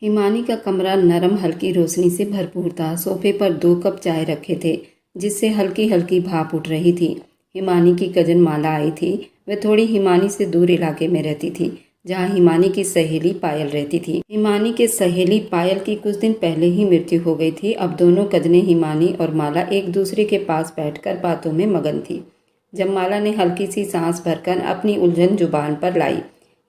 हिमानी का कमरा नरम हल्की रोशनी से भरपूर था। सोफे पर 2 कप चाय रखे थे जिससे हल्की हल्की भाप उठ रही थी। हिमानी की कजन माला आई थी। वह थोड़ी हिमानी से दूर इलाके में रहती थी जहाँ हिमानी की सहेली पायल रहती थी। हिमानी के सहेली पायल की कुछ दिन पहले ही मृत्यु हो गई थी। अब दोनों कजनें हिमानी और माला एक दूसरे के पास बैठकर बातों में मगन थी। जब माला ने हल्की सी सांस भरकर अपनी उलझन जुबान पर लाई,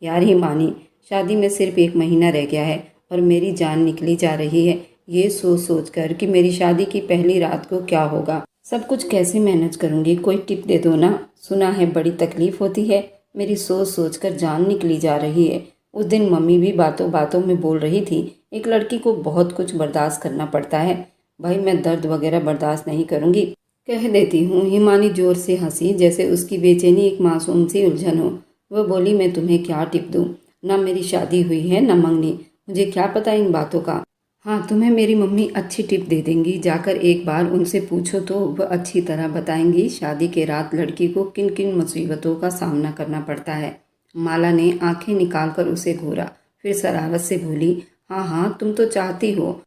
यार हिमानी, शादी में सिर्फ 1 महीना रह गया है और मेरी जान निकली जा रही है। ये सोच सोच कर कि मेरी शादी की पहली रात को क्या होगा, सब कुछ कैसे मैनेज करूंगी, कोई टिप दे दो ना। सुना है बड़ी तकलीफ होती है। मेरी सोच सोच कर जान निकली जा रही है। उस दिन मम्मी भी बातों बातों में बोल रही थी, एक लड़की को बहुत कुछ बर्दाश्त करना पड़ता है। भाई मैं दर्द वगैरह बर्दाश्त नहीं करूंगी, कह देती हूँ। हिमानी जोर से हंसी, जैसे उसकी बेचैनी एक मासूम सी उलझन हो। वह बोली, मैं तुम्हें क्या टिप दूँ, ना मेरी शादी हुई है ना मंगनी, मुझे क्या पता इन बातों का। हाँ, तुम्हें मेरी मम्मी अच्छी टिप दे देंगी। जाकर एक बार उनसे पूछो तो वह अच्छी तरह बताएंगी शादी के रात लड़की को किन किन मुसीबतों का सामना करना पड़ता है। माला ने आंखें निकालकर उसे घूरा, फिर शरारत से बोली, हाँ हाँ, तुम तो चाहती हो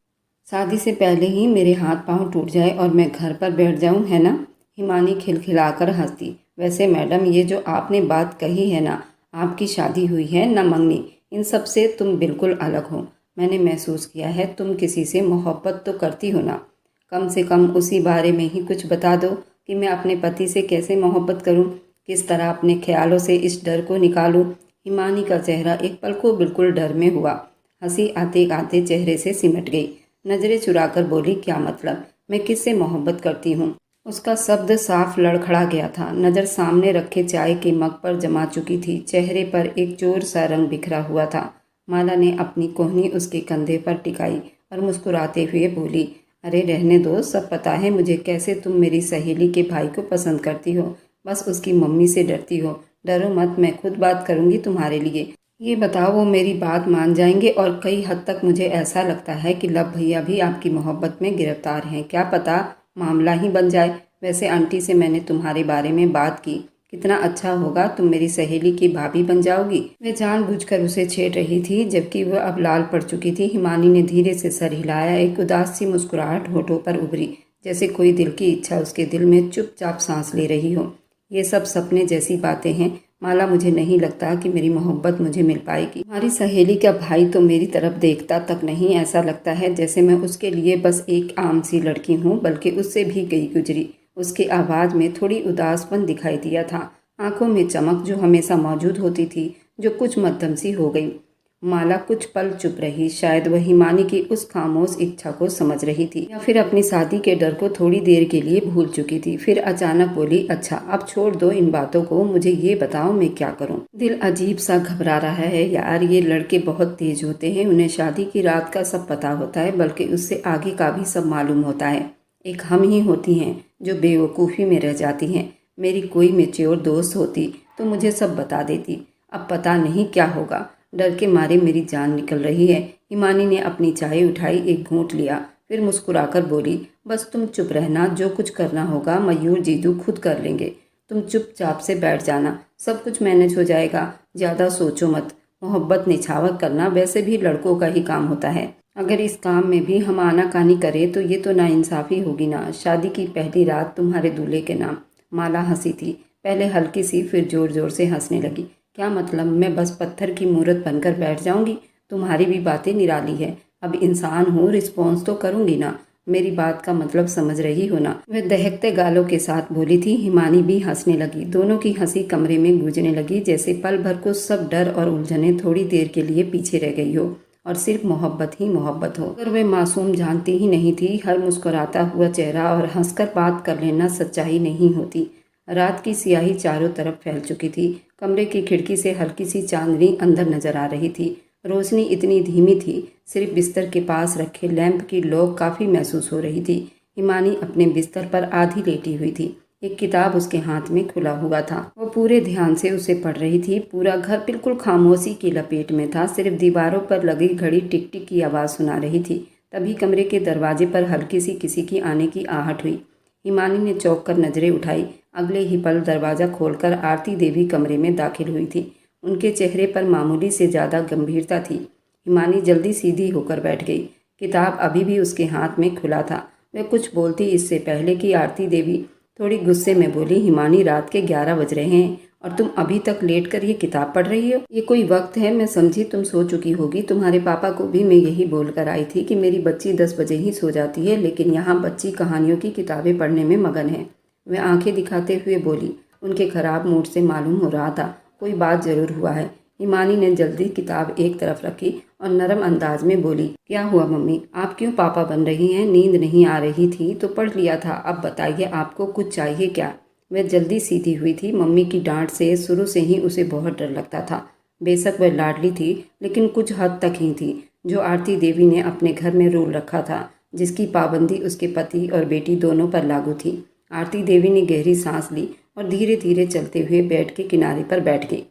शादी से पहले ही मेरे हाथ पांव टूट जाए और मैं घर पर बैठ जाऊं, है ना। हिमानी खिलखिलाकर हंसती। वैसे मैडम, ये जो आपने बात कही है ना, आपकी शादी हुई है ना मंगनी, इन सब से तुम बिल्कुल अलग हो। मैंने महसूस किया है तुम किसी से मोहब्बत तो करती हो ना। कम से कम उसी बारे में ही कुछ बता दो कि मैं अपने पति से कैसे मोहब्बत करूं, किस तरह अपने ख्यालों से इस डर को निकालूं। हिमानी का चेहरा एक पल को बिल्कुल डर में हुआ। हंसी आते आते चेहरे से सिमट गई। नजरें चुराकर बोली, क्या मतलब, मैं किससे मोहब्बत करती हूँ। उसका शब्द साफ लड़खड़ा गया था। नज़र सामने रखे चाय के मग पर जमा चुकी थी। चेहरे पर एक चोर सा रंग बिखरा हुआ था। माला ने अपनी कोहनी उसके कंधे पर टिकाई और मुस्कुराते हुए बोली, अरे रहने दो, सब पता है मुझे कैसे तुम मेरी सहेली के भाई को पसंद करती हो। बस उसकी मम्मी से डरती हो। डरो मत, मैं खुद बात करूंगी तुम्हारे लिए। ये बताओ, वो मेरी बात मान जाएंगे। और कई हद तक मुझे ऐसा लगता है कि लव भैया भी आपकी मोहब्बत में गिरफ्तार हैं। क्या पता मामला ही बन जाए। वैसे आंटी से मैंने तुम्हारे बारे में बात की, कितना अच्छा होगा, तुम मेरी सहेली की भाभी बन जाओगी। वह जानबूझकर उसे छेड़ रही थी जबकि वह अब लाल पड़ चुकी थी। हिमानी ने धीरे से सर हिलाया। एक उदास सी मुस्कुराहट होठों पर उभरी, जैसे कोई दिल की इच्छा उसके दिल में चुपचाप सांस ले रही हो। ये सब सपने जैसी बातें हैं माला, मुझे नहीं लगता कि मेरी मोहब्बत मुझे मिल पाएगी। हमारी सहेली का भाई तो मेरी तरफ देखता तक नहीं। ऐसा लगता है जैसे मैं उसके लिए बस एक आम सी लड़की हूँ, बल्कि उससे भी गई गुजरी। उसकी आवाज़ में थोड़ी उदासपन दिखाई दिया था, आंखों में चमक जो हमेशा मौजूद होती थी, जो कुछ मध्यम सी हो गई। माला कुछ पल चुप रही। शायद वह हिमानी की उस खामोश इच्छा को समझ रही थी या फिर अपनी शादी के डर को थोड़ी देर के लिए भूल चुकी थी। फिर अचानक बोली, अच्छा अब छोड़ दो इन बातों को, मुझे ये बताओ मैं क्या करूं। दिल अजीब सा घबरा रहा है यार। ये लड़के बहुत तेज होते हैं, उन्हें शादी की रात का सब पता होता है, बल्कि उससे आगे का भी सब मालूम होता है। एक हम ही होती हैं जो बेवकूफ़ी में रह जाती हैं। मेरी कोई मैच्योर दोस्त होती तो मुझे सब बता देती। अब पता नहीं क्या होगा। डर के मारे मेरी जान निकल रही है। हिमानी ने अपनी चाय उठाई, एक घूंट लिया, फिर मुस्कुराकर बोली, बस तुम चुप रहना, जो कुछ करना होगा मयूर जीजू खुद कर लेंगे। तुम चुपचाप से बैठ जाना, सब कुछ मैनेज हो जाएगा। ज़्यादा सोचो मत। मोहब्बत निछावर करना वैसे भी लड़कों का ही काम होता है। अगर इस काम में भी हम आनाकानी करें तो ये तो नाइंसाफ़ी होगी ना। शादी की पहली रात तुम्हारे दूल्हे के नाम। माला हंसी थी, पहले हल्की सी, फिर जोर जोर से हंसने लगी। क्या मतलब, मैं बस पत्थर की मूरत बनकर बैठ जाऊंगी। तुम्हारी भी बातें निराली है। अब इंसान हूँ, रिस्पॉन्स तो करूंगी ना। मेरी बात का मतलब समझ रही हो ना। वह दहकते गालों के साथ बोली थी। हिमानी भी हंसने लगी। दोनों की हंसी कमरे में गूंजने लगी, जैसे पल भर को सब डर और उलझने थोड़ी देर के लिए पीछे रह गई हो और सिर्फ मोहब्बत ही मोहब्बत हो। अगर वह मासूम जानती ही नहीं थी, हर मुस्कुराता हुआ चेहरा और हंसकर बात कर लेना सच्चाई नहीं होती। रात की स्याही चारों तरफ फैल चुकी थी। कमरे की खिड़की से हल्की सी चांदनी अंदर नजर आ रही थी। रोशनी इतनी धीमी थी, सिर्फ बिस्तर के पास रखे लैंप की लौ काफ़ी महसूस हो रही थी। हिमानी अपने बिस्तर पर आधी लेटी हुई थी। एक किताब उसके हाथ में खुला हुआ था। वो पूरे ध्यान से उसे पढ़ रही थी। पूरा घर बिल्कुल खामोशी की लपेट में था। सिर्फ दीवारों पर लगी घड़ी टिक टिक की आवाज़ सुना रही थी। तभी कमरे के दरवाजे पर हल्की सी किसी की आने की आहट हुई। हिमानी ने चौंक कर नजरें उठाई। अगले ही पल दरवाज़ा खोलकर आरती देवी कमरे में दाखिल हुई थी। उनके चेहरे पर मामूली से ज़्यादा गंभीरता थी। हिमानी जल्दी सीधी होकर बैठ गई। किताब अभी भी उसके हाथ में खुला था। वह कुछ बोलती इससे पहले कि आरती देवी थोड़ी गुस्से में बोली, हिमानी रात के 11 बज रहे हैं और तुम अभी तक लेट कर ये किताब पढ़ रही हो? ये कोई वक्त है? मैं समझी तुम सो चुकी होगी। तुम्हारे पापा को भी मैं यही बोलकर आई थी कि मेरी बच्ची 10 बजे ही सो जाती है, लेकिन यहाँ बच्ची कहानियों की किताबें पढ़ने में मगन है। वह आंखें दिखाते हुए बोली। उनके खराब मूड से मालूम हो रहा था कोई बात जरूर हुआ है। हिमानी ने जल्दी किताब एक तरफ रखी और नरम अंदाज में बोली, क्या हुआ मम्मी? आप क्यों पापा बन रही हैं? नींद नहीं आ रही थी तो पढ़ लिया था, अब बताइए आपको कुछ चाहिए क्या? वह जल्दी सीधी हुई थी। मम्मी की डांट से शुरू से ही उसे बहुत डर लगता था। बेशक वह लाडली थी, लेकिन कुछ हद तक ही थी। जो आरती देवी ने अपने घर में रूल रखा था, जिसकी पाबंदी उसके पति और बेटी दोनों पर लागू थी। आरती देवी ने गहरी सांस ली और धीरे धीरे चलते हुए बेड के किनारे पर बैठ गई।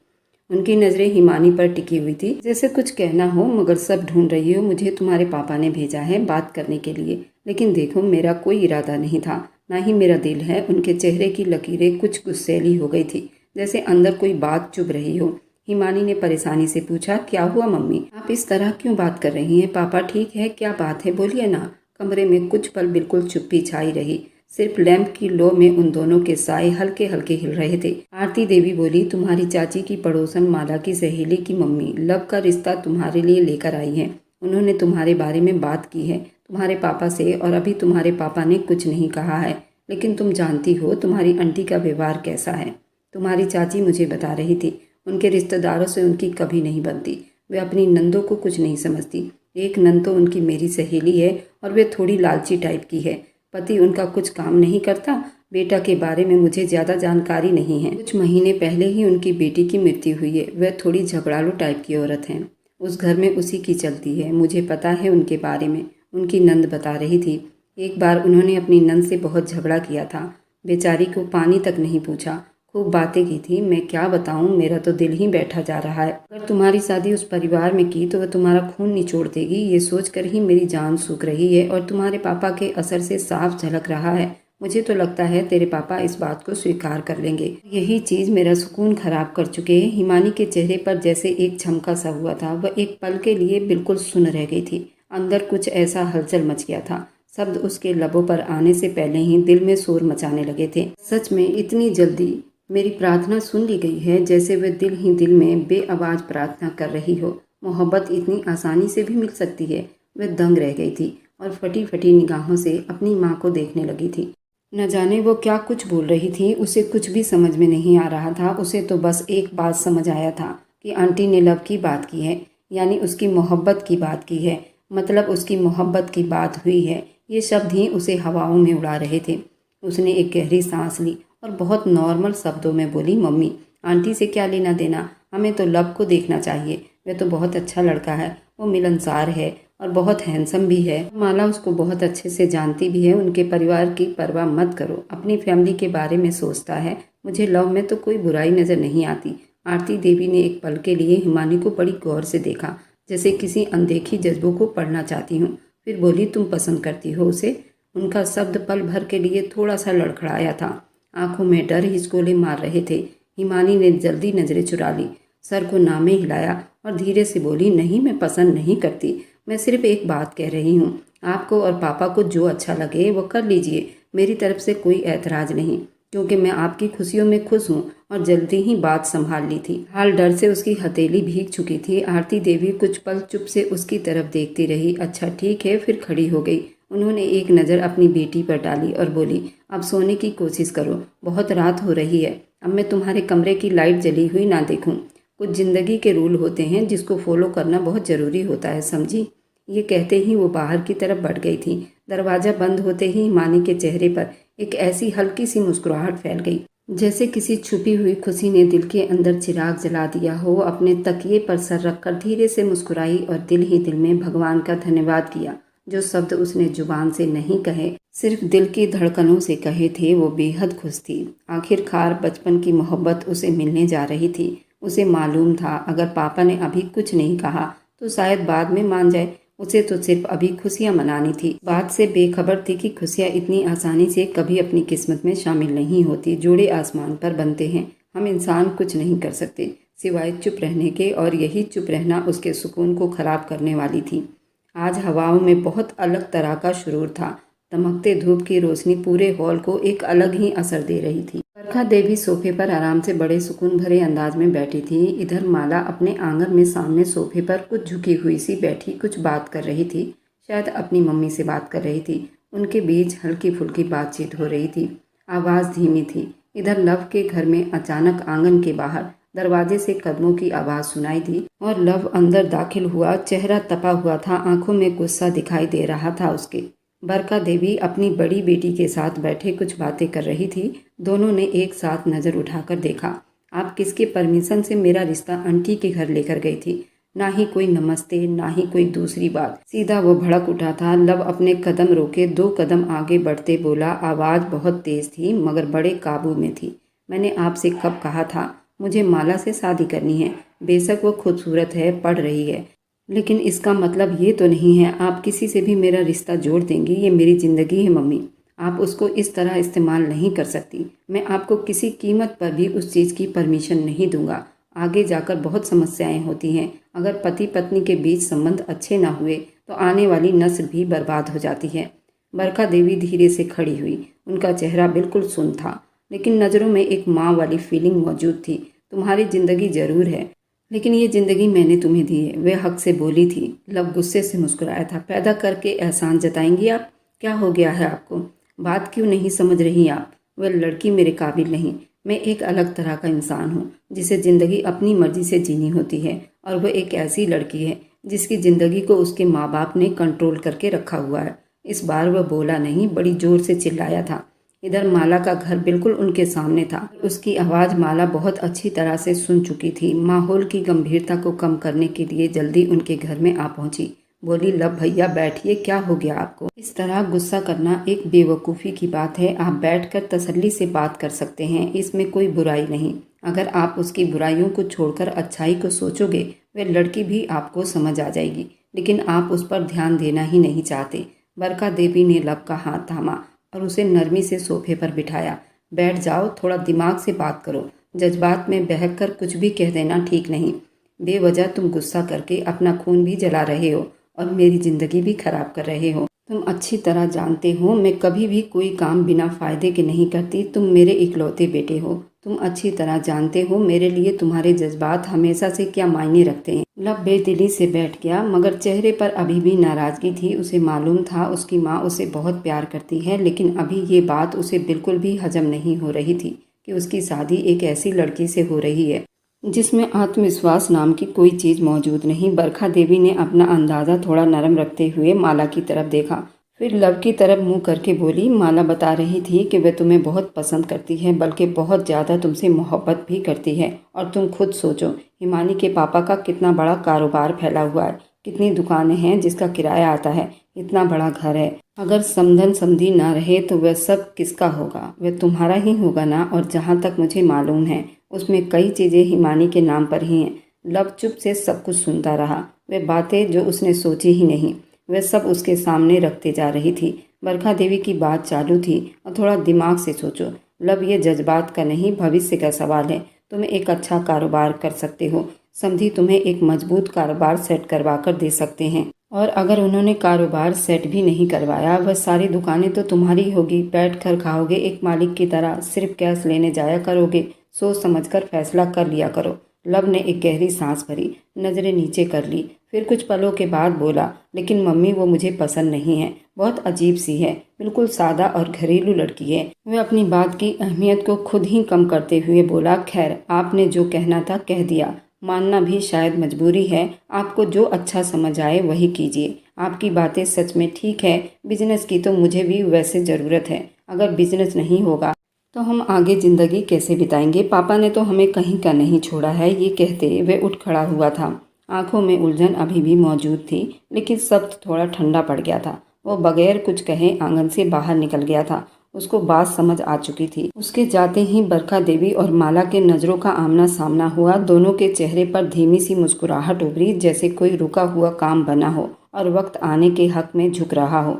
उनकी नज़रें हिमानी पर टिकी हुई थी, जैसे कुछ कहना हो मगर सब ढूंढ रही हो। मुझे तुम्हारे पापा ने भेजा है बात करने के लिए, लेकिन देखो मेरा कोई इरादा नहीं था, ना ही मेरा दिल है। उनके चेहरे की लकीरें कुछ गुस्सैली हो गई थी, जैसे अंदर कोई बात चुभ रही हो। हिमानी ने परेशानी से पूछा, क्या हुआ मम्मी? आप इस तरह क्यों बात कर रही हैं? पापा ठीक है? क्या बात है, बोलिए ना। कमरे में कुछ पल बिल्कुल चुप्पी छाई रही। सिर्फ लैंप की लो में उन दोनों के साए हल्के हल्के हिल रहे थे। आरती देवी बोली, तुम्हारी चाची की पड़ोसन माला की सहेली की मम्मी लव का रिश्ता तुम्हारे लिए लेकर आई है। उन्होंने तुम्हारे बारे में बात की है तुम्हारे पापा से, और अभी तुम्हारे पापा ने कुछ नहीं कहा है, लेकिन तुम जानती हो तुम्हारी आंटी का व्यवहार कैसा है। तुम्हारी चाची मुझे बता रही थी, उनके रिश्तेदारों से उनकी कभी नहीं बनती। वे अपनी नंदों को कुछ नहीं समझती। एक नंद तो उनकी मेरी सहेली है और वे थोड़ी लालची टाइप की है। पति उनका कुछ काम नहीं करता। बेटा के बारे में मुझे ज़्यादा जानकारी नहीं है। कुछ महीने पहले ही उनकी बेटी की मृत्यु हुई है। वह थोड़ी झगड़ालू टाइप की औरत है। उस घर में उसी की चलती है। मुझे पता है उनके बारे में। उनकी नंद बता रही थी, एक बार उन्होंने अपनी नंद से बहुत झगड़ा किया था। बेचारी को पानी तक नहीं पूछा। खूब बातें की थी। मैं क्या बताऊं, मेरा तो दिल ही बैठा जा रहा है। अगर तुम्हारी शादी उस परिवार में की तो वह तुम्हारा खून निचोड़ देगी। ये सोचकर ही मेरी जान सूख रही है, और तुम्हारे पापा के असर से साफ झलक रहा है। मुझे तो लगता है तेरे पापा इस बात को स्वीकार कर लेंगे। यही चीज मेरा सुकून खराब कर चुके हैं। हिमानी के चेहरे पर जैसे एक झमका सा हुआ था। वह एक पल के लिए बिल्कुल सुन रह गई थी। अंदर कुछ ऐसा हलचल मच गया था। शब्द उसके लबों पर आने से पहले ही दिल में शोर मचाने लगे थे। सच में इतनी जल्दी मेरी प्रार्थना सुन ली गई है, जैसे वे दिल ही दिल में बेआवाज प्रार्थना कर रही हो। मोहब्बत इतनी आसानी से भी मिल सकती है। वह दंग रह गई थी और फटी फटी निगाहों से अपनी माँ को देखने लगी थी। न जाने वो क्या कुछ बोल रही थी। उसे कुछ भी समझ में नहीं आ रहा था। उसे तो बस एक बात समझ आया था कि आंटी ने लव की बात की है, यानी उसकी मोहब्बत की बात की है। मतलब उसकी मोहब्बत की बात हुई है। ये शब्द ही उसे हवाओं में उड़ा रहे थे। उसने एक गहरी सांस ली और बहुत नॉर्मल शब्दों में बोली, मम्मी आंटी से क्या लेना देना, हमें तो लव को देखना चाहिए। वह तो बहुत अच्छा लड़का है, वो मिलनसार है और बहुत हैंडसम भी है। माला उसको बहुत अच्छे से जानती भी है। उनके परिवार की परवाह मत करो, अपनी फैमिली के बारे में सोचता है। मुझे लव में तो कोई बुराई नज़र नहीं आती। आरती देवी ने एक पल के लिए हिमानी को बड़ी गौर से देखा, जैसे किसी अनदेखी जज्बों को पढ़ना चाहती हूँ। फिर बोली, तुम पसंद करती हो उसे? उनका शब्द पल भर के लिए थोड़ा सा लड़खड़ाया था। आंखों में डर हिचकोले मार रहे थे। हिमानी ने जल्दी नजरें चुरा ली, सर को नामे हिलाया और धीरे से बोली, नहीं मैं पसंद नहीं करती। मैं सिर्फ एक बात कह रही हूँ, आपको और पापा को जो अच्छा लगे वो कर लीजिए। मेरी तरफ से कोई ऐतराज नहीं, क्योंकि मैं आपकी खुशियों में खुश हूँ और जल्दी ही बात संभाल ली थी। हाल डर से उसकी हथेली भीग चुकी थी। आरती देवी कुछ पल चुप से उसकी तरफ देखती रही। अच्छा ठीक है, फिर खड़ी हो गई। उन्होंने एक नज़र अपनी बेटी पर डाली और बोली, अब सोने की कोशिश करो, बहुत रात हो रही है। अब मैं तुम्हारे कमरे की लाइट जली हुई ना देखूं। कुछ जिंदगी के रूल होते हैं जिसको फॉलो करना बहुत ज़रूरी होता है, समझी? ये कहते ही वो बाहर की तरफ बढ़ गई थी। दरवाज़ा बंद होते ही हिमानी के चेहरे पर एक ऐसी हल्की सी मुस्कुराहट फैल गई, जैसे किसी छुपी हुई खुशी ने दिल के अंदर चिराग जला दिया हो। अपने तकिए पर सर रखकर धीरे से मुस्कुराई और दिल ही दिल में भगवान का धन्यवाद किया। जो शब्द उसने जुबान से नहीं कहे, सिर्फ दिल की धड़कनों से कहे थे, वो बेहद खुश थी। आखिरकार बचपन की मोहब्बत उसे मिलने जा रही थी। उसे मालूम था अगर पापा ने अभी कुछ नहीं कहा तो शायद बाद में मान जाए। उसे तो सिर्फ अभी खुशियां मनानी थी। बात से बेखबर थी कि खुशियां इतनी आसानी से कभी अपनी किस्मत में शामिल नहीं होती। जोड़े आसमान पर बनते हैं, हम इंसान कुछ नहीं कर सकते। सिवाय चुप रहने के, और यही चुप रहना उसके सुकून को खराब करने वाली थी। आज हवाओं में बहुत अलग तरह का शुरूर था। दमकते धूप की रोशनी पूरे हॉल को एक अलग ही असर दे रही थी। बरखा देवी सोफे पर आराम से बड़े सुकून भरे अंदाज में बैठी थी। इधर माला अपने आंगन में सामने सोफे पर कुछ झुकी हुई सी बैठी कुछ बात कर रही थी। शायद अपनी मम्मी से बात कर रही थी। उनके बीच हल्की फुल्की बातचीत हो रही थी। आवाज़ धीमी थी। इधर लव के घर में अचानक आंगन के बाहर दरवाजे से कदमों की आवाज़ सुनाई दी और लव अंदर दाखिल हुआ। चेहरा तपा हुआ था, आंखों में गुस्सा दिखाई दे रहा था उसके। बरखा देवी अपनी बड़ी बेटी के साथ बैठे कुछ बातें कर रही थी। दोनों ने एक साथ नज़र उठाकर देखा। आप किसके परमिशन से मेरा रिश्ता आंटी के घर लेकर गई थी? ना ही कोई नमस्ते, ना ही कोई दूसरी बात। सीधा वो भड़क उठा था। लव अपने कदम रोके 2 कदम आगे बढ़ते बोला। आवाज़ बहुत तेज़ थी मगर बड़े काबू में थी। मैंने आपसे कब कहा था मुझे माला से शादी करनी है? बेशक वो खूबसूरत है, पढ़ रही है, लेकिन इसका मतलब ये तो नहीं है आप किसी से भी मेरा रिश्ता जोड़ देंगी। ये मेरी ज़िंदगी है मम्मी, आप उसको इस तरह इस्तेमाल नहीं कर सकती। मैं आपको किसी कीमत पर भी उस चीज़ की परमिशन नहीं दूंगा। आगे जाकर बहुत समस्याएं होती हैं। अगर पति पत्नी के बीच संबंध अच्छे ना हुए तो आने वाली नस्ल भी बर्बाद हो जाती है। बरखा देवी धीरे से खड़ी हुई। उनका चेहरा बिल्कुल सुन्न था, लेकिन नज़रों में एक माँ वाली फीलिंग मौजूद थी। तुम्हारी ज़िंदगी ज़रूर है, लेकिन ये ज़िंदगी मैंने तुम्हें दी है, वे हक से बोली थी। लव गुस्से से मुस्कुराया था। पैदा करके एहसान जताएंगी आप? क्या हो गया है आपको? बात क्यों नहीं समझ रही आप? वह लड़की मेरे काबिल नहीं। मैं एक अलग तरह का इंसान हूँ जिसे ज़िंदगी अपनी मर्जी से जीनी होती है, और वह एक ऐसी लड़की है जिसकी ज़िंदगी को उसके माँ बाप ने कंट्रोल करके रखा हुआ है। इस बार वह बोला नहीं, बड़ी ज़ोर से चिल्लाया था। इधर माला का घर बिल्कुल उनके सामने था। उसकी आवाज़ माला बहुत अच्छी तरह से सुन चुकी थी। माहौल की गंभीरता को कम करने के लिए जल्दी उनके घर में आ पहुंची। बोली, लव भैया बैठिए, क्या हो गया आपको? इस तरह गुस्सा करना एक बेवकूफ़ी की बात है। आप बैठकर तसल्ली से बात कर सकते हैं, इसमें कोई बुराई नहीं। अगर आप उसकी बुराइयों को छोड़कर अच्छाई को सोचोगे वह लड़की भी आपको समझ आ जाएगी, लेकिन आप उस पर ध्यान देना ही नहीं चाहते। बरखा देवी ने लव का हाथ थामा और उसे नरमी से सोफे पर बिठाया। बैठ जाओ, थोड़ा दिमाग से बात करो। जज्बात में बहक कर कुछ भी कह देना ठीक नहीं। बेवजह तुम गुस्सा करके अपना खून भी जला रहे हो और मेरी ज़िंदगी भी खराब कर रहे हो। तुम अच्छी तरह जानते हो मैं कभी भी कोई काम बिना फ़ायदे के नहीं करती। तुम मेरे इकलौते बेटे हो। तुम अच्छी तरह जानते हो मेरे लिए तुम्हारे जज्बात हमेशा से क्या मायने रखते हैं। लव बेदिली से बैठ गया, मगर चेहरे पर अभी भी नाराज़गी थी। उसे मालूम था उसकी माँ उसे बहुत प्यार करती है, लेकिन अभी ये बात उसे बिल्कुल भी हजम नहीं हो रही थी कि उसकी शादी एक ऐसी लड़की से हो रही है जिसमें आत्मविश्वास नाम की कोई चीज़ मौजूद नहीं। बरखा देवी ने अपना अंदाज़ा थोड़ा नरम रखते हुए माला की तरफ देखा, फिर लव की तरफ मुंह करके बोली, माला बता रही थी कि वह तुम्हें बहुत पसंद करती है, बल्कि बहुत ज़्यादा तुमसे मोहब्बत भी करती है। और तुम खुद सोचो, हिमानी के पापा का कितना बड़ा कारोबार फैला हुआ है, कितनी दुकानें हैं जिसका किराया आता है, इतना बड़ा घर है। अगर समधन समधी ना रहे तो वह सब किसका होगा? वह तुम्हारा ही होगा ना। और जहाँ तक मुझे मालूम है उसमें कई चीज़ें हिमानी के नाम पर ही हैं। लव चुप से सब कुछ सुनता रहा। वह बातें जो उसने सोची ही नहीं वह सब उसके सामने रखते जा रही थी। बरखा देवी की बात चालू थी, और थोड़ा दिमाग से सोचो लव, ये जज्बात का नहीं भविष्य का सवाल है। तुम एक अच्छा कारोबार कर सकते हो, समधी तुम्हें एक मजबूत कारोबार सेट करवा कर दे सकते हैं। और अगर उन्होंने कारोबार सेट भी नहीं करवाया, वह सारी दुकानें तो तुम्हारी होगी। बैठ कर खाओगे एक मालिक की तरह, सिर्फ कैश लेने जाया करोगे। सोच समझकर फैसला कर लिया करो। लव ने एक गहरी सांस भरी, नज़रें नीचे कर ली, फिर कुछ पलों के बाद बोला, लेकिन मम्मी वो मुझे पसंद नहीं है। बहुत अजीब सी है, बिल्कुल सादा और घरेलू लड़की है। वह अपनी बात की अहमियत को खुद ही कम करते हुए बोला, खैर आपने जो कहना था कह दिया, मानना भी शायद मजबूरी है। आपको जो अच्छा समझ आए वही कीजिए। आपकी बातें सच में ठीक है। बिजनेस की तो मुझे भी वैसे ज़रूरत है। अगर बिजनेस नहीं होगा तो हम आगे ज़िंदगी कैसे बिताएंगे? पापा ने तो हमें कहीं का नहीं छोड़ा है। ये कहते वह उठ खड़ा हुआ था। आंखों में उलझन अभी भी मौजूद थी, लेकिन सब थोड़ा ठंडा पड़ गया था। वो बगैर कुछ कहे आंगन से बाहर निकल गया था। उसको बात समझ आ चुकी थी। उसके जाते ही बरखा देवी और माला के नज़रों का आमना सामना हुआ। दोनों के चेहरे पर धीमी सी मुस्कुराहट उभरी, जैसे कोई रुका हुआ काम बना हो और वक्त आने के हक में झुक रहा हो।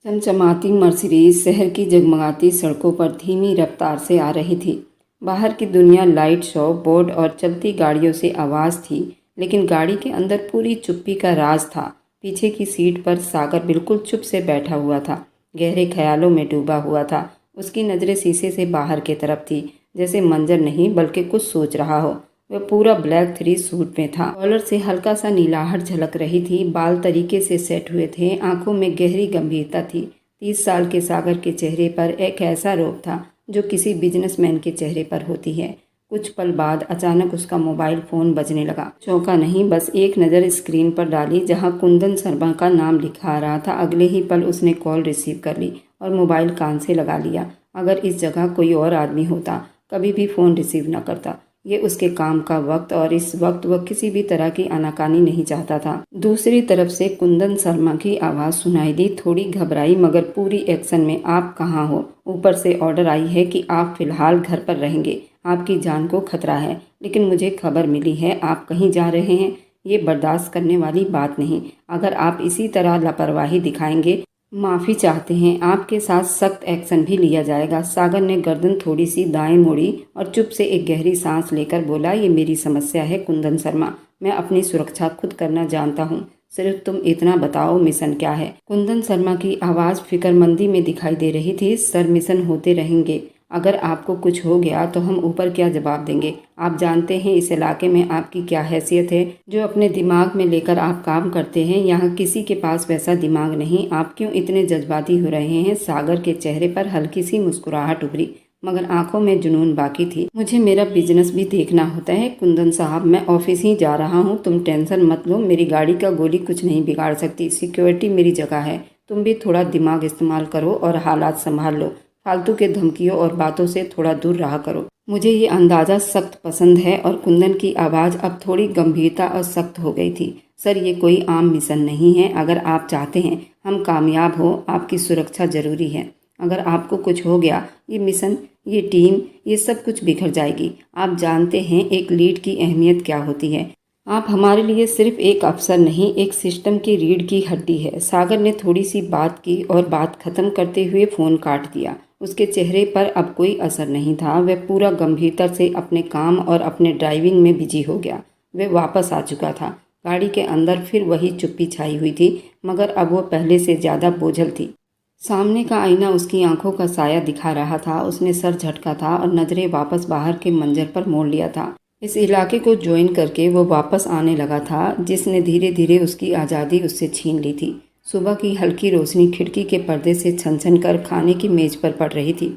चमचमाती मर्सिडीज शहर की जगमगाती सड़कों पर धीमी रफ्तार से आ रही थी। बाहर की दुनिया, लाइट, शो, बोर्ड और चलती गाड़ियों से आवाज़ थी, लेकिन गाड़ी के अंदर पूरी चुप्पी का राज था। पीछे की सीट पर सागर बिल्कुल चुप से बैठा हुआ था, गहरे ख्यालों में डूबा हुआ था। उसकी नज़रें शीशे से बाहर की तरफ थी, जैसे मंजर नहीं बल्कि कुछ सोच रहा हो। वह पूरा ब्लैक थ्री सूट में था, कॉलर से हल्का सा नीलाहट झलक रही थी, बाल तरीके से सेट हुए थे, आंखों में गहरी गंभीरता थी। 30 साल के सागर के चेहरे पर एक ऐसा रोब था जो किसी बिजनेसमैन के चेहरे पर होती है। कुछ पल बाद अचानक उसका मोबाइल फ़ोन बजने लगा। चौंका नहीं, बस एक नज़र स्क्रीन पर डाली जहां कुंदन शर्मा का नाम लिखा आ रहा था। अगले ही पल उसने कॉल रिसीव कर ली और मोबाइल कान से लगा लिया। अगर इस जगह कोई और आदमी होता, कभी भी फ़ोन रिसीव न करता। ये उसके काम का वक्त और इस वक्त वह किसी भी तरह की आनाकानी नहीं चाहता था। दूसरी तरफ से कुंदन शर्मा की आवाज़ सुनाई दी, थोड़ी घबराई मगर पूरी एक्शन में। आप कहाँ हो? ऊपर से ऑर्डर आई है कि आप फिलहाल घर पर रहेंगे। आपकी जान को खतरा है, लेकिन मुझे खबर मिली है आप कहीं जा रहे हैं। ये बर्दाश्त करने वाली बात नहीं। अगर आप इसी तरह लापरवाही दिखाएंगे, माफ़ी चाहते हैं, आपके साथ सख्त एक्शन भी लिया जाएगा। सागर ने गर्दन थोड़ी सी दाएं मोड़ी और चुप से एक गहरी सांस लेकर बोला, ये मेरी समस्या है कुंदन शर्मा। मैं अपनी सुरक्षा खुद करना जानता हूँ। सिर्फ तुम इतना बताओ, मिशन क्या है? कुंदन शर्मा की आवाज़ फिक्रमंदी में दिखाई दे रही थी। सर, मिशन होते रहेंगे। अगर आपको कुछ हो गया तो हम ऊपर क्या जवाब देंगे? आप जानते हैं इस इलाके में आपकी क्या हैसियत है। जो अपने दिमाग में लेकर आप काम करते हैं, यहाँ किसी के पास वैसा दिमाग नहीं। आप क्यों इतने जज्बाती हो रहे हैं? सागर के चेहरे पर हल्की सी मुस्कुराहट उभरी, मगर आंखों में जुनून बाकी थी। मुझे मेरा बिजनेस भी देखना होता है कुंदन साहब, मैं ऑफिस ही जा रहा हूँ। तुम टेंशन मत लो, मेरी गाड़ी का गोली कुछ नहीं बिगाड़ सकती। सिक्योरिटी मेरी जगह है। तुम भी थोड़ा दिमाग इस्तेमाल करो और हालात संभाल लो। फालतू के धमकियों और बातों से थोड़ा दूर रहा करो। मुझे ये अंदाज़ा सख्त पसंद है। और कुंदन की आवाज़ अब थोड़ी गंभीरता और सख्त हो गई थी। सर, ये कोई आम मिशन नहीं है। अगर आप चाहते हैं हम कामयाब हो, आपकी सुरक्षा ज़रूरी है। अगर आपको कुछ हो गया, ये मिशन, ये टीम, ये सब कुछ बिखर जाएगी। आप जानते हैं एक लीड की अहमियत क्या होती है। आप हमारे लिए सिर्फ एक अफसर नहीं, एक सिस्टम की रीढ़ की हड्डी है। सागर ने थोड़ी सी बात की और बात खत्म करते हुए फ़ोन काट दिया। उसके चेहरे पर अब कोई असर नहीं था। वह पूरा गंभीरता से अपने काम और अपने ड्राइविंग में बिजी हो गया। वह वापस आ चुका था। गाड़ी के अंदर फिर वही चुप्पी छाई हुई थी, मगर अब वह पहले से ज़्यादा बोझल थी। सामने का आईना उसकी आंखों का साया दिखा रहा था। उसने सर झटका था और नज़रें वापस बाहर के मंजर पर मोड़ लिया था। इस इलाके को ज्वाइन करके वो वापस आने लगा था, जिसने धीरे धीरे उसकी आज़ादी उससे छीन ली थी। सुबह की हल्की रोशनी खिड़की के पर्दे से छन छन कर खाने की मेज पर पड़ रही थी।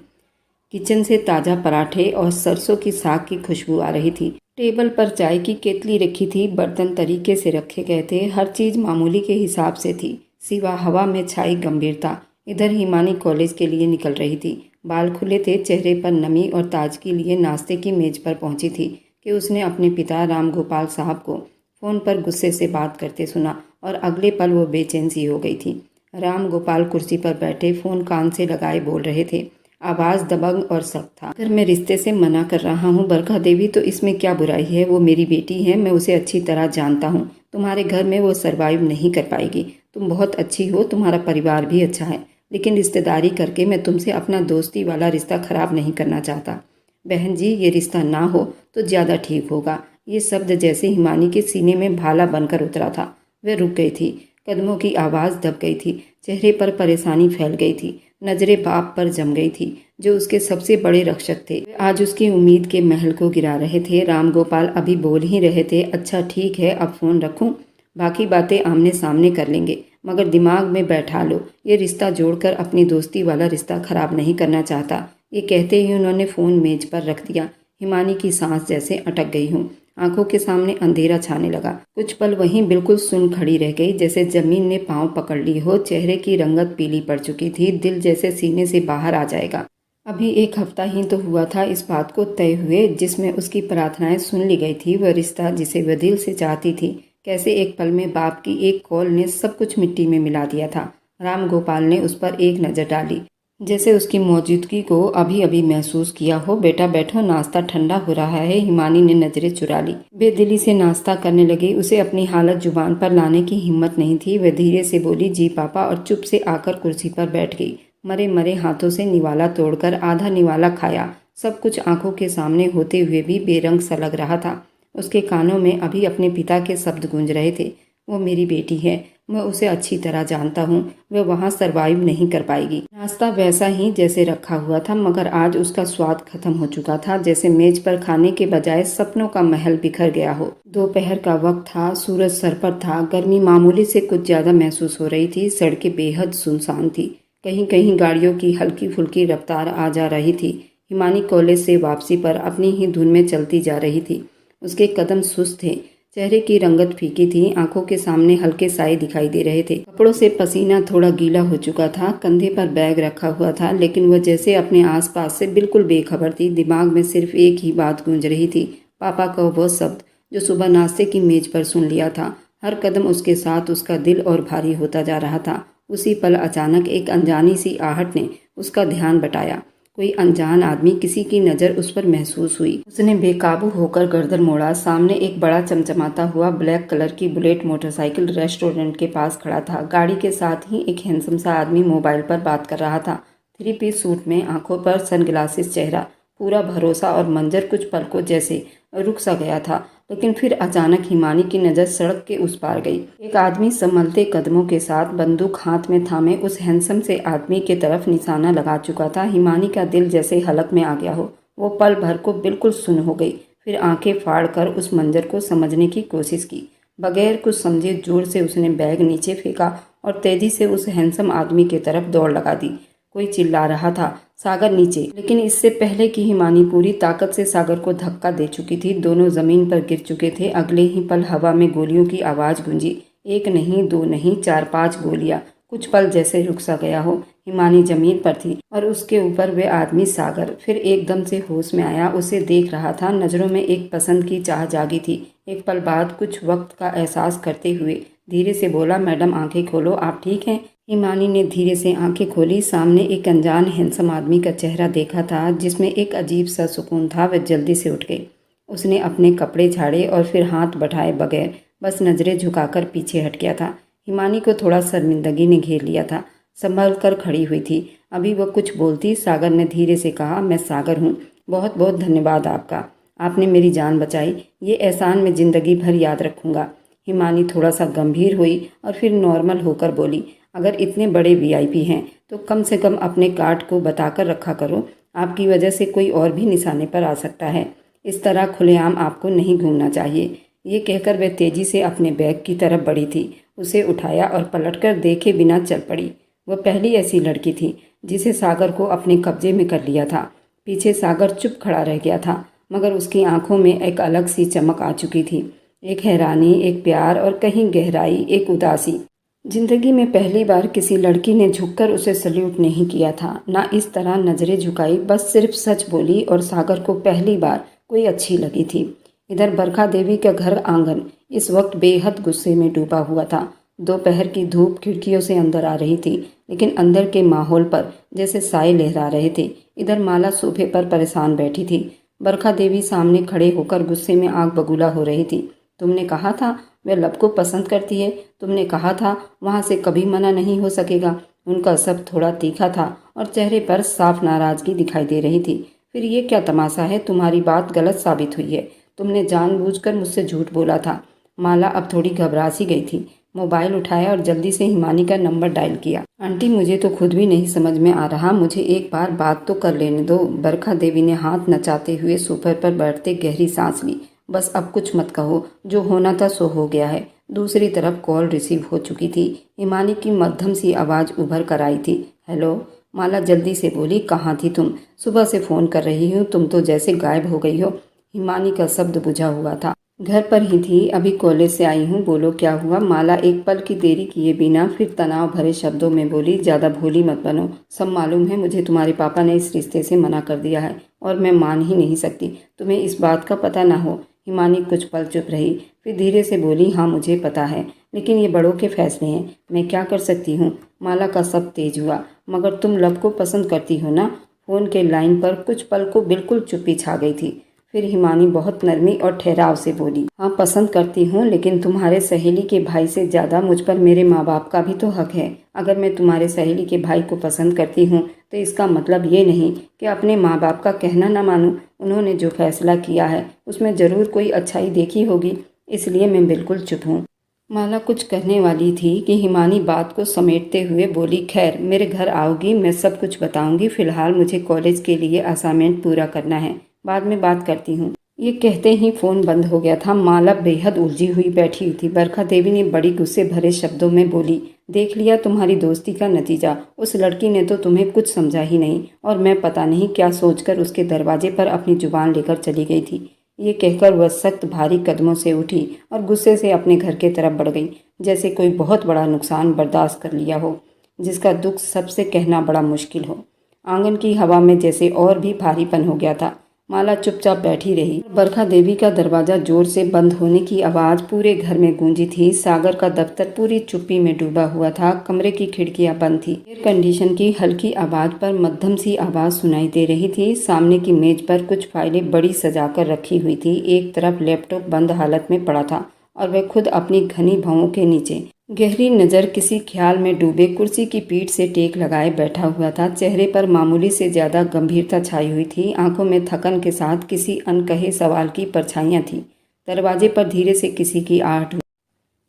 किचन से ताज़ा पराठे और सरसों की साग की खुशबू आ रही थी। टेबल पर चाय की केतली रखी थी, बर्तन तरीके से रखे गए थे, हर चीज़ मामूली के हिसाब से थी, सिवा हवा में छाई गंभीरता। इधर हिमानी कॉलेज के लिए निकल रही थी। बाल खुले थे, चेहरे पर नमी और ताजगी लिए नाश्ते की मेज पर पहुंची थी कि उसने अपने पिता राम गोपाल साहब को फ़ोन पर गुस्से से बात करते सुना और अगले पल वो बेचैन सी हो गई थी। राम गोपाल कुर्सी पर बैठे फ़ोन कान से लगाए बोल रहे थे। आवाज़ दबंग और सख्त था। अगर मैं रिश्ते से मना कर रहा हूँ बरखा देवी, तो इसमें क्या बुराई है? वो मेरी बेटी है, मैं उसे अच्छी तरह जानता हूँ। तुम्हारे घर में वो सरवाइव नहीं कर पाएगी। तुम बहुत अच्छी हो, तुम्हारा परिवार भी अच्छा है, लेकिन रिश्तेदारी करके मैं तुमसे अपना दोस्ती वाला रिश्ता ख़राब नहीं करना चाहता। बहन जी, ये रिश्ता ना हो तो ज़्यादा ठीक होगा। ये शब्द जैसे हिमानी के सीने में भाला बनकर उतरा था। वह रुक गई थी, कदमों की आवाज़ दब गई थी, चेहरे पर परेशानी फैल गई थी, नज़रें बाप पर जम गई थी जो उसके सबसे बड़े रक्षक थे। वे आज उसकी उम्मीद के महल को गिरा रहे थे। राम गोपाल अभी बोल ही रहे थे, अच्छा ठीक है, अब फ़ोन रखूं, बाकी बातें आमने सामने कर लेंगे, मगर दिमाग में बैठा लो, ये रिश्ता जोड़कर अपनी दोस्ती वाला रिश्ता ख़राब नहीं करना चाहता। ये कहते ही उन्होंने फ़ोन मेज पर रख दिया। हिमानी की सांस जैसे अटक गई हूँ। आंखों के सामने अंधेरा छाने लगा। कुछ पल वहीं बिल्कुल सुन खड़ी रह गई, जैसे जमीन ने पांव पकड़ ली हो। चेहरे की रंगत पीली पड़ चुकी थी, दिल जैसे सीने से बाहर आ जाएगा। अभी 1 हफ्ता ही तो हुआ था इस बात को तय हुए, जिसमें उसकी प्रार्थनाएं सुन ली गई थी। वह रिश्ता जिसे वह दिल से चाहती थी, कैसे एक पल में बाप की एक कॉल ने सब कुछ मिट्टी में मिला दिया था। राम गोपाल ने उस पर एक नज़र डाली, जैसे उसकी मौजूदगी को अभी अभी महसूस किया हो। बेटा बैठो, नाश्ता ठंडा हो रहा है। हिमानी ने नजरें चुरा ली। बेदिली से नाश्ता करने लगी। उसे अपनी हालत जुबान पर लाने की हिम्मत नहीं थी। वह धीरे से बोली, जी पापा, और चुप से आकर कुर्सी पर बैठ गई। मरे मरे हाथों से निवाला तोड़कर आधा निवाला खाया, सब कुछ आंखों के सामने होते हुए भी बेरंग सा लग रहा था। उसके कानों में अभी अपने पिता के शब्द गूंज रहे थे, वो मेरी बेटी है, मैं उसे अच्छी तरह जानता हूँ, वह वहाँ सरवाइव नहीं कर पाएगी। नाश्ता वैसा ही जैसे रखा हुआ था, मगर आज उसका स्वाद खत्म हो चुका था, जैसे मेज पर खाने के बजाय सपनों का महल बिखर गया हो। दोपहर का वक्त था, सूरज सर पर था, गर्मी मामूली से कुछ ज्यादा महसूस हो रही थी। सड़कें बेहद सुनसान थी, कहीं कहीं गाड़ियों की हल्की फुल्की रफ्तार आ जा रही थी। हिमानी कॉलेज से वापसी पर अपनी ही धुन में चलती जा रही थी। उसके कदम सुस्त थे, चेहरे की रंगत फीकी थी, आंखों के सामने हल्के साए दिखाई दे रहे थे। कपड़ों से पसीना थोड़ा गीला हो चुका था, कंधे पर बैग रखा हुआ था, लेकिन वह जैसे अपने आसपास से बिल्कुल बेखबर थी। दिमाग में सिर्फ एक ही बात गूंज रही थी, पापा का वो शब्द जो सुबह नाश्ते की मेज पर सुन लिया था। हर कदम उसके साथ उसका दिल और भारी होता जा रहा था। उसी पल अचानक एक अनजानी सी आहट ने उसका ध्यान बटाया। कोई अनजान आदमी, किसी की नज़र उस पर महसूस हुई। उसने बेकाबू होकर गर्दन मोड़ा। सामने एक बड़ा चमचमाता हुआ ब्लैक कलर की बुलेट मोटरसाइकिल रेस्टोरेंट के पास खड़ा था। गाड़ी के साथ ही एक हैंडसम सा आदमी मोबाइल पर बात कर रहा था। 3 पीस सूट में, आंखों पर सनग्लासेस, चेहरा पूरा भरोसा और मंजर कुछ पल को जैसे रुक सा गया था। लेकिन फिर अचानक हिमानी की नज़र सड़क के उस पार गई। एक आदमी संभलते कदमों के साथ बंदूक हाथ में थामे उस हैंडसम से आदमी के तरफ निशाना लगा चुका था। हिमानी का दिल जैसे हलक में आ गया हो। वो पल भर को बिल्कुल सुन्न हो गई, फिर आंखें फाड़ कर उस मंजर को समझने की कोशिश की। बगैर कुछ समझे जोर से उसने बैग नीचे फेंका और तेजी से उस हैंडसम आदमी की तरफ दौड़ लगा दी। कोई चिल्ला रहा था, सागर नीचे, लेकिन इससे पहले कि हिमानी पूरी ताकत से सागर को धक्का दे चुकी थी। दोनों जमीन पर गिर चुके थे। अगले ही पल हवा में गोलियों की आवाज़ गूंजी। 1 नहीं, 2 नहीं, 4-5 गोलियां। कुछ पल जैसे रुक सा गया हो। हिमानी जमीन पर थी और उसके ऊपर वे आदमी सागर। फिर एकदम से होश में आया, उसे देख रहा था। नज़रों में एक पसंद की चाह जागी थी। एक पल बाद कुछ वक्त का एहसास करते हुए धीरे से बोला, मैडम आंखें खोलो, आप ठीक हैं? हिमानी ने धीरे से आंखें खोली। सामने एक अनजान हैंडसम आदमी का चेहरा देखा था, जिसमें एक अजीब सा सुकून था। वह जल्दी से उठ गई। उसने अपने कपड़े झाड़े और फिर हाथ बढ़ाए बगैर बस नज़रें झुकाकर पीछे हट गया था। हिमानी को थोड़ा शर्मिंदगी ने घेर लिया था। संभल कर खड़ी हुई थी। अभी वह कुछ बोलती, सागर ने धीरे से कहा, मैं सागर हूँ, बहुत बहुत धन्यवाद आपका, आपने मेरी जान बचाई। ये एहसान मैं ज़िंदगी भर याद रखूँगा। हिमानी थोड़ा सा गंभीर हुई और फिर नॉर्मल होकर बोली, अगर इतने बड़े वीआईपी हैं तो कम से कम अपने कार्ड को बताकर रखा करो। आपकी वजह से कोई और भी निशाने पर आ सकता है। इस तरह खुलेआम आपको नहीं घूमना चाहिए। ये कहकर वह तेजी से अपने बैग की तरफ बढ़ी थी। उसे उठाया और पलटकर देखे बिना चल पड़ी। वह पहली ऐसी लड़की थी जिसे सागर को अपने कब्जे में कर लिया था। पीछे सागर चुप खड़ा रह गया था, मगर उसकी आंखों में एक अलग सी चमक आ चुकी थी। एक हैरानी, एक प्यार और कहीं गहराई, एक उदासी। जिंदगी में पहली बार किसी लड़की ने झुककर उसे सल्यूट नहीं किया था, ना इस तरह नजरें झुकाई, बस सिर्फ सच बोली। और सागर को पहली बार कोई अच्छी लगी थी। इधर बरखा देवी का घर आंगन इस वक्त बेहद गुस्से में डूबा हुआ था। दोपहर की धूप खिड़कियों से अंदर आ रही थी, लेकिन अंदर के माहौल पर जैसे साए लहरा रहे थे। इधर माला सोफे पर परेशान बैठी थी। बरखा देवी सामने खड़े होकर गुस्से में आग बगुला हो रही थी। तुमने कहा था वह लब को पसंद करती है, तुमने कहा था वहाँ से कभी मना नहीं हो सकेगा। उनका सब थोड़ा तीखा था और चेहरे पर साफ नाराजगी दिखाई दे रही थी। फिर ये क्या तमाशा है? तुम्हारी बात गलत साबित हुई है। तुमने जानबूझकर मुझसे झूठ बोला था। माला अब थोड़ी घबरा सी गई थी। मोबाइल उठाया और जल्दी से हिमानी का नंबर डायल किया। आंटी, मुझे तो खुद भी नहीं समझ में आ रहा, मुझे एक बार बात तो कर लेने दो। बरखा देवी ने हाथ नचाते हुए सोफे पर बैठते गहरी सांस ली। बस अब कुछ मत कहो, जो होना था सो हो गया है। दूसरी तरफ कॉल रिसीव हो चुकी थी। हिमानी की मध्यम सी आवाज़ उभर कर आई थी। हेलो, माला जल्दी से बोली, कहाँ थी तुम? सुबह से फ़ोन कर रही हूँ, तुम तो जैसे गायब हो गई हो। हिमानी का शब्द बुझा हुआ था। घर पर ही थी, अभी कॉलेज से आई हूँ, बोलो क्या हुआ? माला एक पल की देरी किए बिना फिर तनाव भरे शब्दों में बोली, ज़्यादा भोली मत बनो। सब मालूम है मुझे, तुम्हारे पापा ने इस रिश्ते से मना कर दिया है और मैं मान ही नहीं सकती तुम्हें इस बात का पता ना हो। हिमानी कुछ पल चुप रही, फिर धीरे से बोली, हाँ मुझे पता है, लेकिन ये बड़ों के फैसले हैं, मैं क्या कर सकती हूँ। माला का सब तेज हुआ, मगर तुम लब को पसंद करती हो ना? फ़ोन के लाइन पर कुछ पल को बिल्कुल चुप्पी छा गई थी। फिर हिमानी बहुत नरमी और ठहराव से बोली, हाँ पसंद करती हूँ, लेकिन तुम्हारे सहेली के भाई से ज़्यादा मुझ पर मेरे माँ बाप का भी तो हक है। अगर मैं तुम्हारे सहेली के भाई को पसंद करती हूँ तो इसका मतलब ये नहीं कि अपने माँ बाप का कहना न मानूं। उन्होंने जो फैसला किया है उसमें ज़रूर कोई अच्छाई देखी होगी, इसलिए मैं बिल्कुल चुप हूँ। माला कुछ कहने वाली थी कि हिमानी बात को समेटते हुए बोली, खैर मेरे घर आओगी, मैं सब कुछ बताऊंगी। फिलहाल मुझे कॉलेज के लिए असाइनमेंट पूरा करना है, बाद में बात करती हूँ। ये कहते ही फ़ोन बंद हो गया था। माला बेहद उलझी हुई बैठी हुई थी। बरखा देवी ने बड़ी गुस्से भरे शब्दों में बोली, देख लिया तुम्हारी दोस्ती का नतीजा। उस लड़की ने तो तुम्हें कुछ समझा ही नहीं, और मैं पता नहीं क्या सोचकर उसके दरवाजे पर अपनी जुबान लेकर चली गई थी। ये कहकर वह सख्त भारी कदमों से उठी और गुस्से से अपने घर के तरफ बढ़ गई, जैसे कोई बहुत बड़ा नुकसान बर्दाश्त कर लिया हो, जिसका दुख सबसे कहना बड़ा मुश्किल हो। आंगन की हवा में जैसे और भी भारीपन हो गया था। माला चुपचाप बैठी रही। बरखा देवी का दरवाजा जोर से बंद होने की आवाज़ पूरे घर में गूंजी थी। सागर का दफ्तर पूरी चुप्पी में डूबा हुआ था। कमरे की खिड़कियां बंद थी। एयर कंडीशन की हल्की आवाज़ पर मध्यम सी आवाज़ सुनाई दे रही थी। सामने की मेज पर कुछ फाइलें बड़ी सजाकर रखी हुई थी। एक तरफ लैपटॉप बंद हालत में पड़ा था और वह खुद अपनी घनी भौं के नीचे गहरी नज़र किसी ख्याल में डूबे कुर्सी की पीठ से टेक लगाए बैठा हुआ था। चेहरे पर मामूली से ज़्यादा गंभीरता छाई हुई थी। आंखों में थकन के साथ किसी अनकहे सवाल की परछाइयाँ थीं। दरवाजे पर धीरे से किसी की आहट हुई।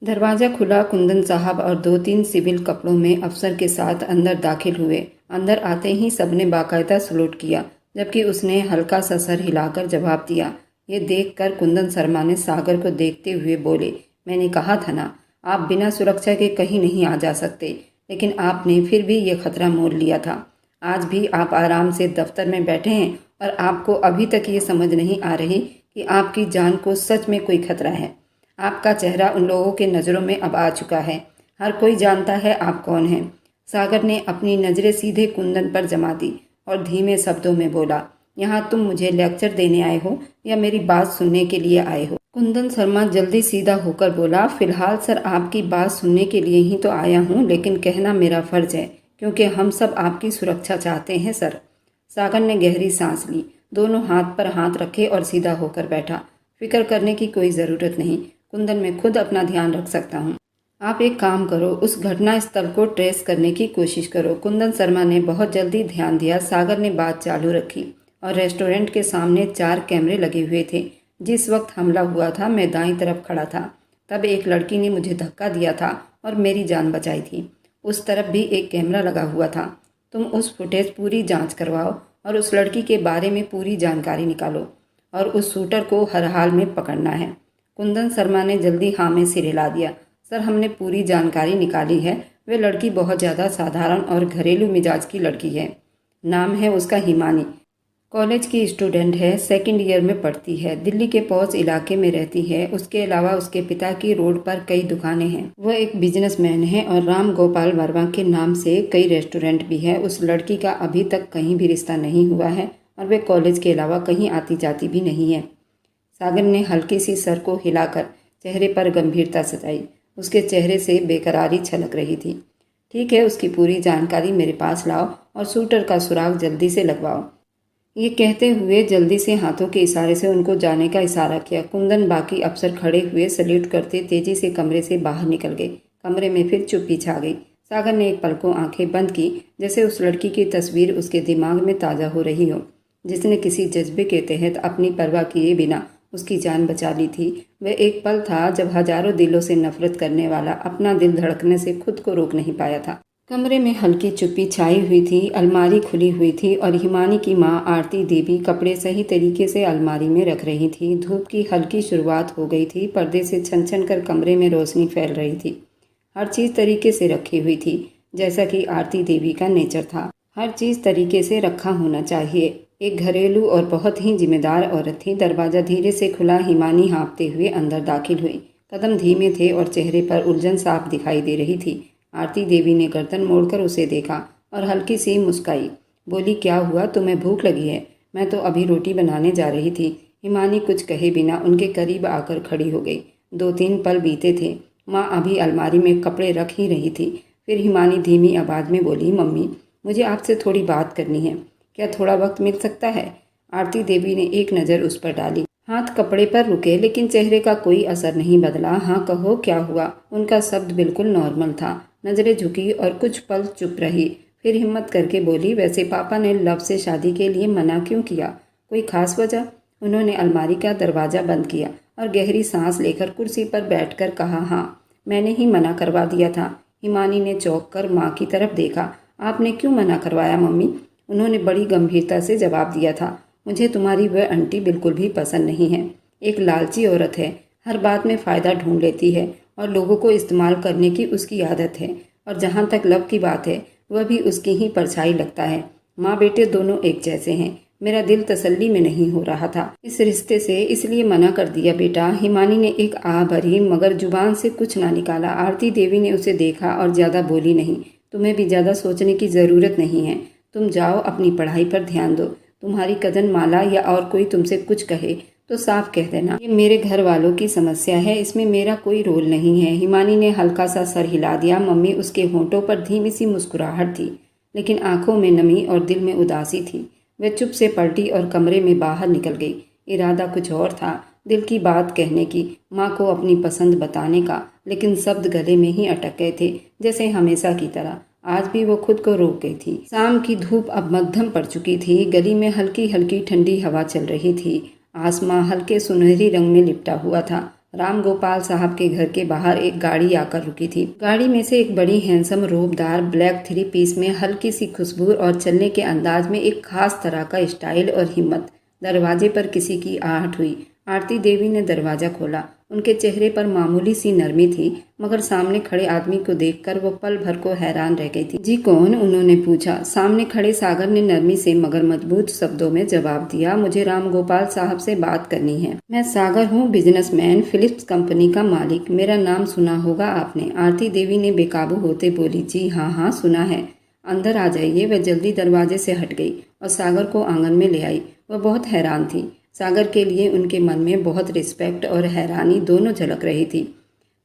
दरवाज़ा खुला। कुंदन साहब और 2-3 सिविल कपड़ों में अफसर के साथ अंदर दाखिल हुए। अंदर आते ही सबने बाकायदा सलूट किया, जबकि उसने हल्का सा सर हिलाकर जवाब दिया। ये देखकर कुंदन शर्मा ने सागर को देखते हुए बोले, मैंने कहा था ना, आप बिना सुरक्षा के कहीं नहीं आ जा सकते, लेकिन आपने फिर भी ये खतरा मोल लिया था। आज भी आप आराम से दफ्तर में बैठे हैं और आपको अभी तक ये समझ नहीं आ रही कि आपकी जान को सच में कोई खतरा है। आपका चेहरा उन लोगों के नज़रों में अब आ चुका है। हर कोई जानता है आप कौन हैं। सागर ने अपनी नज़रें सीधे कुंदन पर जमा दी और धीमे शब्दों में बोला, यहाँ तुम मुझे लेक्चर देने आए हो या मेरी बात सुनने के लिए आए हो? कुंदन शर्मा जल्दी सीधा होकर बोला, फिलहाल सर आपकी बात सुनने के लिए ही तो आया हूँ, लेकिन कहना मेरा फ़र्ज़ है क्योंकि हम सब आपकी सुरक्षा चाहते हैं सर। सागर ने गहरी सांस ली, दोनों हाथ पर हाथ रखे और सीधा होकर बैठा। फिक्र करने की कोई ज़रूरत नहीं कुंदन, मैं खुद अपना ध्यान रख सकता हूँ। आप एक काम करो, उस घटना स्थल को ट्रेस करने की कोशिश करो। कुंदन शर्मा ने बहुत जल्दी ध्यान दिया। सागर ने बात चालू रखी, और रेस्टोरेंट के सामने 4 कैमरे लगे हुए थे। जिस वक्त हमला हुआ था मैं दाईं तरफ खड़ा था। तब एक लड़की ने मुझे धक्का दिया था और मेरी जान बचाई थी। उस तरफ भी एक कैमरा लगा हुआ था। तुम उस फुटेज पूरी जांच करवाओ और उस लड़की के बारे में पूरी जानकारी निकालो, और उस शूटर को हर हाल में पकड़ना है। कुंदन शर्मा ने जल्दी हाँ में सिर हिला दिया। सर, हमने पूरी जानकारी निकाली है। वे लड़की बहुत ज़्यादा साधारण और घरेलू मिजाज की लड़की है। नाम है उसका हिमानी। कॉलेज की स्टूडेंट है, 2nd ईयर में पढ़ती है। दिल्ली के पौष इलाके में रहती है। उसके अलावा उसके पिता की रोड पर कई दुकानें हैं। वह एक बिजनेसमैन है और राम गोपाल वर्मा के नाम से कई रेस्टोरेंट भी है। उस लड़की का अभी तक कहीं भी रिश्ता नहीं हुआ है और वह कॉलेज के अलावा कहीं आती जाती भी नहीं है। सागर ने हल्की सी सर को हिलाकर चेहरे पर गंभीरता सजाई। उसके चेहरे से बेकरारी छलक रही थी। ठीक है, उसकी पूरी जानकारी मेरे पास लाओ और शूटर का सुराग जल्दी से लगवाओ। ये कहते हुए जल्दी से हाथों के इशारे से उनको जाने का इशारा किया। कुंदन बाकी अफसर खड़े हुए सल्यूट करते तेजी से कमरे से बाहर निकल गए। कमरे में फिर चुप्पी छा गई। सागर ने एक पल को आंखें बंद की, जैसे उस लड़की की तस्वीर उसके दिमाग में ताज़ा हो रही हो, जिसने किसी जज्बे के तहत अपनी परवाह किए बिना उसकी जान बचा ली थी। वह एक पल था जब हजारों दिलों से नफरत करने वाला अपना दिल धड़कने से खुद को रोक नहीं पाया था। कमरे में हल्की चुप्पी छाई हुई थी। अलमारी खुली हुई थी और हिमानी की माँ आरती देवी कपड़े सही तरीके से अलमारी में रख रही थी। धूप की हल्की शुरुआत हो गई थी। पर्दे से छन छन कर कमरे में रोशनी फैल रही थी। हर चीज़ तरीके से रखी हुई थी, जैसा कि आरती देवी का नेचर था। हर चीज़ तरीके से रखा होना चाहिए। एक घरेलू और बहुत ही जिम्मेदार औरत थी। दरवाज़ा धीरे से खुला। हिमानी हाँफते हुए अंदर दाखिल हुई। कदम धीमे थे और चेहरे पर उलझन साफ दिखाई दे रही थी। आरती देवी ने गर्दन मोड़कर उसे देखा और हल्की सी मुस्काई। बोली, क्या हुआ, तुम्हें भूख लगी है? मैं तो अभी रोटी बनाने जा रही थी। हिमानी कुछ कहे बिना उनके करीब आकर खड़ी हो गई। 2-3 पल बीते थे। माँ अभी अलमारी में कपड़े रख ही रही थी। फिर हिमानी धीमी आवाज़ में बोली, मम्मी, मुझे आपसे थोड़ी बात करनी है। क्या थोड़ा वक्त मिल सकता है? आरती देवी ने एक नज़र उस पर डाली। हाथ कपड़े पर रुके लेकिन चेहरे का कोई असर नहीं बदला। हाँ कहो क्या हुआ? उनका शब्द बिल्कुल नॉर्मल था। नजरें झुकी और कुछ पल चुप रही, फिर हिम्मत करके बोली, वैसे पापा ने लव से शादी के लिए मना क्यों किया? कोई खास वजह? उन्होंने अलमारी का दरवाज़ा बंद किया और गहरी सांस लेकर कुर्सी पर बैठकर कहा, हाँ मैंने ही मना करवा दिया था। हिमानी ने चौंक कर माँ की तरफ देखा। आपने क्यों मना करवाया मम्मी? उन्होंने बड़ी गंभीरता से जवाब दिया था, मुझे तुम्हारी वह आंटी बिल्कुल भी पसंद नहीं है। एक लालची औरत है, हर बात में फ़ायदा ढूंढ लेती है और लोगों को इस्तेमाल करने की उसकी आदत है। और जहाँ तक लव की बात है, वह भी उसकी ही परछाई लगता है। माँ बेटे दोनों एक जैसे हैं। मेरा दिल तसल्ली में नहीं हो रहा था इस रिश्ते से, इसलिए मना कर दिया बेटा। हिमानी ने एक आह भरी मगर जुबान से कुछ ना निकाला। आरती देवी ने उसे देखा और ज़्यादा बोली नहीं। तुम्हें भी ज़्यादा सोचने की ज़रूरत नहीं है। तुम जाओ अपनी पढ़ाई पर ध्यान दो। तुम्हारी कजन माला या और कोई तुमसे कुछ कहे तो साफ कह देना, ये मेरे घर वालों की समस्या है, इसमें मेरा कोई रोल नहीं है। हिमानी ने हल्का सा सर हिला दिया। मम्मी, उसके होंठों पर धीमी सी मुस्कुराहट थी लेकिन आंखों में नमी और दिल में उदासी थी। वह चुप से पलटी और कमरे में बाहर निकल गई। इरादा कुछ और था, दिल की बात कहने की, माँ को अपनी पसंद बताने का, लेकिन शब्द गले में ही अटक गए थे, जैसे हमेशा की तरह। आज भी वो खुद को रोक गई थी। शाम की धूप अब मध्यम पड़ चुकी थी। गली में हल्की हल्की ठंडी हवा चल रही थी। आसमां हल्के सुनहरी रंग में लिपटा हुआ था। राम गोपाल साहब के घर के बाहर एक गाड़ी आकर रुकी थी। गाड़ी में से एक बड़ी हैंडसम रोबदार ब्लैक 3 पीस में हल्की सी खुशबू और चलने के अंदाज में एक खास तरह का स्टाइल और हिम्मत। दरवाजे पर किसी की आहट हुई। आरती देवी ने दरवाजा खोला। उनके चेहरे पर मामूली सी नरमी थी, मगर सामने खड़े आदमी को देखकर वो पल भर को हैरान रह गई थी। जी कौन? उन्होंने पूछा। सामने खड़े सागर ने नरमी से मगर मजबूत शब्दों में जवाब दिया, मुझे राम गोपाल साहब से बात करनी है। मैं सागर हूँ, बिजनेसमैन, फिलिप्स कंपनी का मालिक। मेरा नाम सुना होगा आपने? आरती देवी ने बेकाबू होते बोली, जी हाँ हाँ सुना है। अंदर आ जाइए। वह जल्दी दरवाजे से हट गई और सागर को आंगन में ले आई। वह बहुत हैरान थी। सागर के लिए उनके मन में बहुत रिस्पेक्ट और हैरानी दोनों झलक रही थी।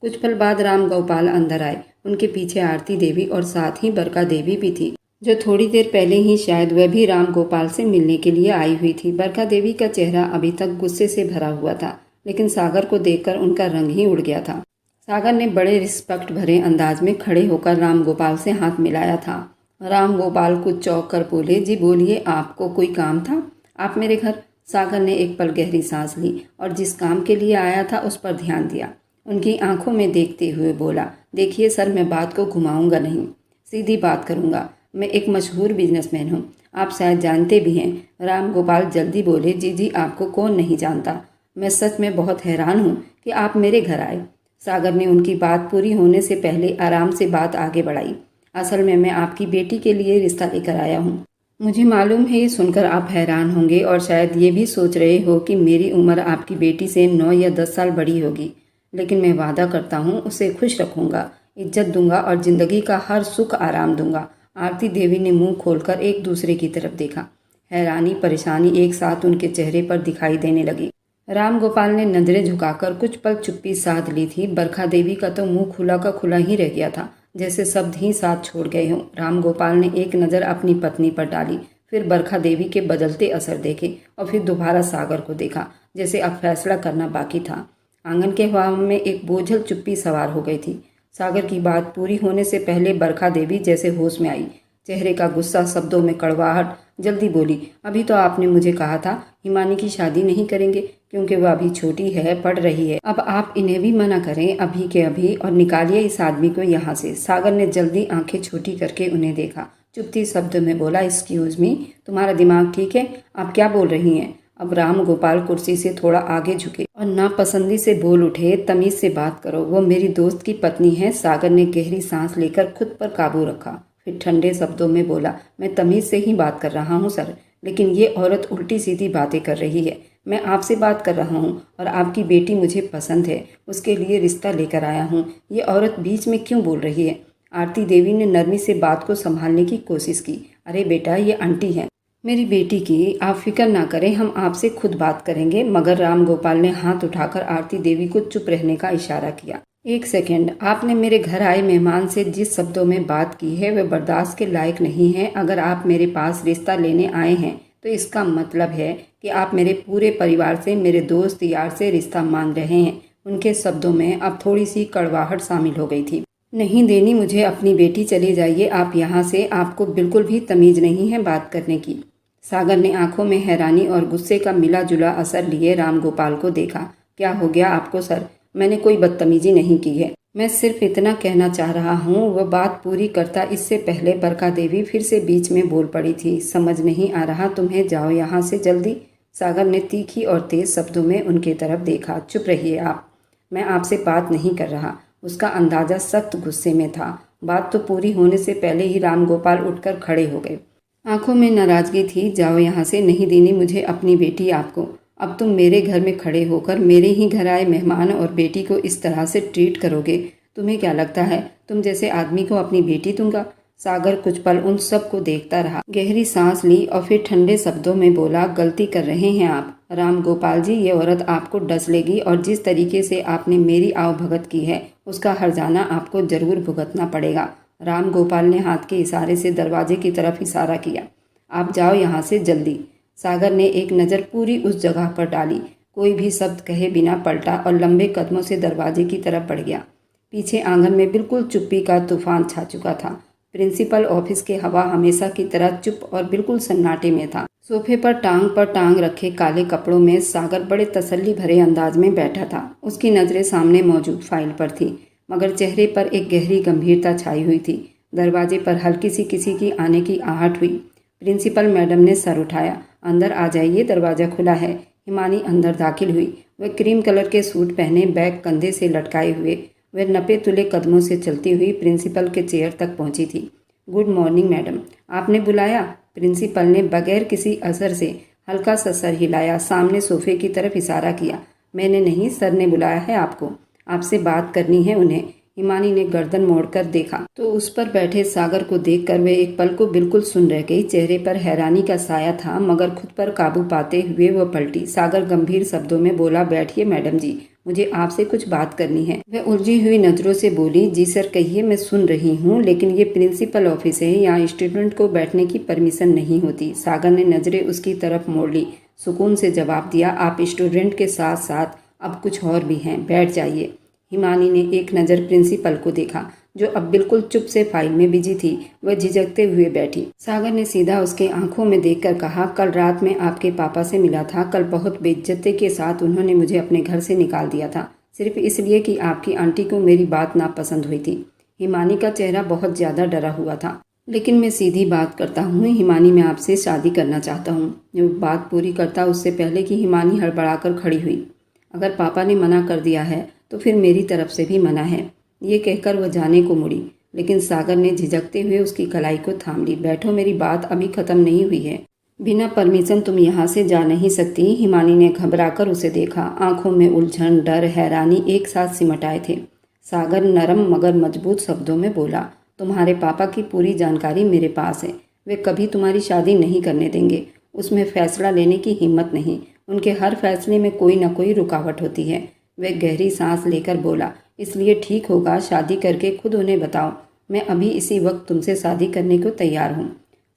कुछ पल बाद राम गोपाल अंदर आए। उनके पीछे आरती देवी और साथ ही बरका देवी भी थी, जो थोड़ी देर पहले ही शायद वह भी राम गोपाल से मिलने के लिए आई हुई थी। बरका देवी का चेहरा अभी तक गुस्से से भरा हुआ था, लेकिन सागर को देखकर उनका रंग ही उड़ गया था। सागर ने बड़े रिस्पेक्ट भरे अंदाज में खड़े होकर राम गोपाल से हाथ मिलाया था। राम गोपाल कुछ चौंक कर बोले, जी बोलिए, आपको कोई काम था? आप मेरे घर? सागर ने एक पल गहरी सांस ली और जिस काम के लिए आया था उस पर ध्यान दिया। उनकी आंखों में देखते हुए बोला, देखिए सर, मैं बात को घुमाऊंगा नहीं, सीधी बात करूंगा। मैं एक मशहूर बिजनेसमैन हूँ, आप शायद जानते भी हैं। राम गोपाल जल्दी बोले, जी जी, आपको कौन नहीं जानता। मैं सच में बहुत हैरान हूँ कि आप मेरे घर आए। सागर ने उनकी बात पूरी होने से पहले आराम से बात आगे बढ़ाई। असल में मैं आपकी बेटी के लिए रिश्ता लेकर आया हूँ। मुझे मालूम है ये सुनकर आप हैरान होंगे और शायद ये भी सोच रहे हो कि मेरी उम्र आपकी बेटी से 9 या 10 साल बड़ी होगी, लेकिन मैं वादा करता हूँ उसे खुश रखूँगा, इज्जत दूंगा और ज़िंदगी का हर सुख आराम दूंगा। आरती देवी ने मुंह खोलकर एक दूसरे की तरफ देखा। हैरानी परेशानी एक साथ उनके चेहरे पर दिखाई देने लगी। राम गोपाल ने नजरें झुकाकर कुछ पल चुप्पी साध ली थी। बरखा देवी का तो मुंह खुला का खुला ही रह गया था, जैसे शब्द ही साथ छोड़ गए हों। राम गोपाल ने एक नज़र अपनी पत्नी पर डाली, फिर बरखा देवी के बदलते असर देखे और फिर दोबारा सागर को देखा, जैसे अब फैसला करना बाकी था। आंगन के हवा में एक बोझल चुप्पी सवार हो गई थी। सागर की बात पूरी होने से पहले बरखा देवी जैसे होश में आई। चेहरे का गुस्सा, शब्दों में कड़वाहट। जल्दी बोली, अभी तो आपने मुझे कहा था हिमानी की शादी नहीं करेंगे क्योंकि वह अभी छोटी है, पढ़ रही है। अब आप इन्हें भी मना करें अभी के अभी और निकालिए इस आदमी को यहाँ से। सागर ने जल्दी आंखें छोटी करके उन्हें देखा। चुपती शब्द में बोला, एक्सक्यूज मी, तुम्हारा दिमाग ठीक है? आप क्या बोल रही हैं? अब राम गोपाल कुर्सी से थोड़ा आगे झुके और नापसंदी से बोल उठे, तमीज से बात करो, वो मेरी दोस्त की पत्नी है। सागर ने गहरी सांस लेकर खुद पर काबू रखा, फिर ठंडे शब्दों में बोला, मैं तमीज से ही बात कर रहा हूँ सर, लेकिन ये औरत उल्टी सीधी बातें कर रही है। मैं आपसे बात कर रहा हूँ और आपकी बेटी मुझे पसंद है, उसके लिए रिश्ता लेकर आया हूँ। ये औरत बीच में क्यों बोल रही है? आरती देवी ने नरमी से बात को संभालने की कोशिश की। अरे बेटा, ये आंटी है मेरी बेटी की, आप फिक्र ना करें, हम आपसे खुद बात करेंगे। मगर राम गोपाल ने हाथ उठाकर आरती देवी को चुप रहने का इशारा किया। एक सेकेंड, आपने मेरे घर आए मेहमान से जिस शब्दों में बात की है वह बर्दाश्त के लायक नहीं है। अगर आप मेरे पास रिश्ता लेने आए हैं तो इसका मतलब है कि आप मेरे पूरे परिवार से, मेरे दोस्त यार से रिश्ता मांग रहे हैं। उनके शब्दों में अब थोड़ी सी कड़वाहट शामिल हो गई थी। नहीं देनी मुझे अपनी बेटी, चली जाइए आप यहाँ से, आपको बिल्कुल भी तमीज़ नहीं है बात करने की। सागर ने आंखों में हैरानी और गुस्से का मिला जुला असर लिए राम गोपाल को देखा। क्या हो गया आपको सर? मैंने कोई बदतमीजी नहीं की है, मैं सिर्फ इतना कहना चाह रहा हूँ। वह बात पूरी करता इससे पहले बरका देवी फिर से बीच में बोल पड़ी थी। समझ नहीं आ रहा तुम्हें, जाओ यहाँ से जल्दी। सागर ने तीखी और तेज शब्दों में उनकी तरफ देखा। चुप रहिए आप, मैं आपसे बात नहीं कर रहा। उसका अंदाजा सख्त गुस्से में था। बात तो पूरी होने से पहले ही राम गोपाल उठकर खड़े हो गए। आंखों में नाराजगी थी। जाओ यहाँ से, नहीं देनी मुझे अपनी बेटी आपको। अब तुम मेरे घर में खड़े होकर मेरे ही घर आए मेहमान और बेटी को इस तरह से ट्रीट करोगे? तुम्हें क्या लगता है तुम जैसे आदमी को अपनी बेटी दूंगा? सागर कुछ पल उन सब को देखता रहा, गहरी सांस ली और फिर ठंडे शब्दों में बोला, गलती कर रहे हैं आप राम गोपाल जी। ये औरत आपको डस लेगी और जिस तरीके से आपने मेरी आवभगत की है उसका हर्जाना आपको जरूर भुगतना पड़ेगा। राम गोपाल ने हाथ के इशारे से दरवाजे की तरफ इशारा किया। आप जाओ यहाँ से जल्दी। सागर ने एक नज़र पूरी उस जगह पर डाली, कोई भी शब्द कहे बिना पलटा और लंबे कदमों से दरवाजे की तरफ बढ़ गया। पीछे आंगन में बिल्कुल चुप्पी का तूफान छा चुका था। प्रिंसिपल ऑफिस के हवा हमेशा की तरह चुप और बिल्कुल सन्नाटे में था। सोफे पर टांग रखे काले कपड़ों में सागर बड़े तसल्ली भरे अंदाज में बैठा था। उसकी नज़रें सामने मौजूद फाइल पर थी, मगर चेहरे पर एक गहरी गंभीरता छाई हुई थी। दरवाजे पर हल्की सी किसी की आने की आहट हुई। प्रिंसिपल मैडम ने सर उठाया। अंदर आ जाइए, दरवाज़ा खुला है। हिमानी अंदर दाखिल हुई। वह क्रीम कलर के सूट पहने, बैग कंधे से लटकाए हुए, वह नपे तुले कदमों से चलती हुई प्रिंसिपल के चेयर तक पहुंची थी। गुड मॉर्निंग मैडम, आपने बुलाया? प्रिंसिपल ने बगैर किसी असर से हल्का सा सर हिलाया, सामने सोफे की तरफ इशारा किया। मैंने नहीं, सर ने बुलाया है आपको, आपसे बात करनी है उन्हें। हिमानी ने गर्दन मोड़कर देखा तो उस पर बैठे सागर को देखकर वे एक पल को बिल्कुल सुन रह गई। चेहरे पर हैरानी का साया था, मगर खुद पर काबू पाते हुए वह पलटी। सागर गंभीर शब्दों में बोला, बैठिए मैडम जी, मुझे आपसे कुछ बात करनी है। वह उलझी हुई नजरों से बोली, जी सर कहिए, मैं सुन रही हूँ, लेकिन ये प्रिंसिपल ऑफिस है, यहाँ स्टूडेंट को बैठने की परमिशन नहीं होती। सागर ने नजरें उसकी तरफ मोड़ ली, सुकून से जवाब दिया, आप स्टूडेंट के साथ साथ अब कुछ और भी हैं, बैठ जाइए। हिमानी ने एक नज़र प्रिंसिपल को देखा, जो अब बिल्कुल चुप से फाइल में बिजी थी। वह झिझकते हुए बैठी। सागर ने सीधा उसके आंखों में देखकर कहा, कल रात में आपके पापा से मिला था। कल बहुत बेइज्जती के साथ उन्होंने मुझे अपने घर से निकाल दिया था, सिर्फ इसलिए कि आपकी आंटी को मेरी बात नापसंद हुई थी। हिमानी का चेहरा बहुत ज़्यादा डरा हुआ था। लेकिन मैं सीधी बात करता हूँ हिमानी, मैं आपसे शादी करना चाहता हूँ। जब बात पूरी करता उससे पहले कि हिमानी हड़बड़ाकर खड़ी हुई। अगर पापा ने मना कर दिया है तो फिर मेरी तरफ से भी मना है, ये कहकर वह जाने को मुड़ी, लेकिन सागर ने झिझकते हुए उसकी कलाई को थाम ली। बैठो, मेरी बात अभी खत्म नहीं हुई है। बिना परमिशन तुम यहाँ से जा नहीं सकती। हिमानी ने घबराकर उसे देखा। आंखों में उलझन, डर, हैरानी एक साथ सिमटाए थे। सागर नरम मगर मजबूत शब्दों में बोला, तुम्हारे पापा की पूरी जानकारी मेरे पास है। वे कभी तुम्हारी शादी नहीं करने देंगे। उसमें फैसला लेने की हिम्मत नहीं। उनके हर फैसले में कोई न कोई रुकावट होती है। वह गहरी सांस लेकर बोला, इसलिए ठीक होगा शादी करके खुद उन्हें बताओ। मैं अभी इसी वक्त तुमसे शादी करने को तैयार हूँ।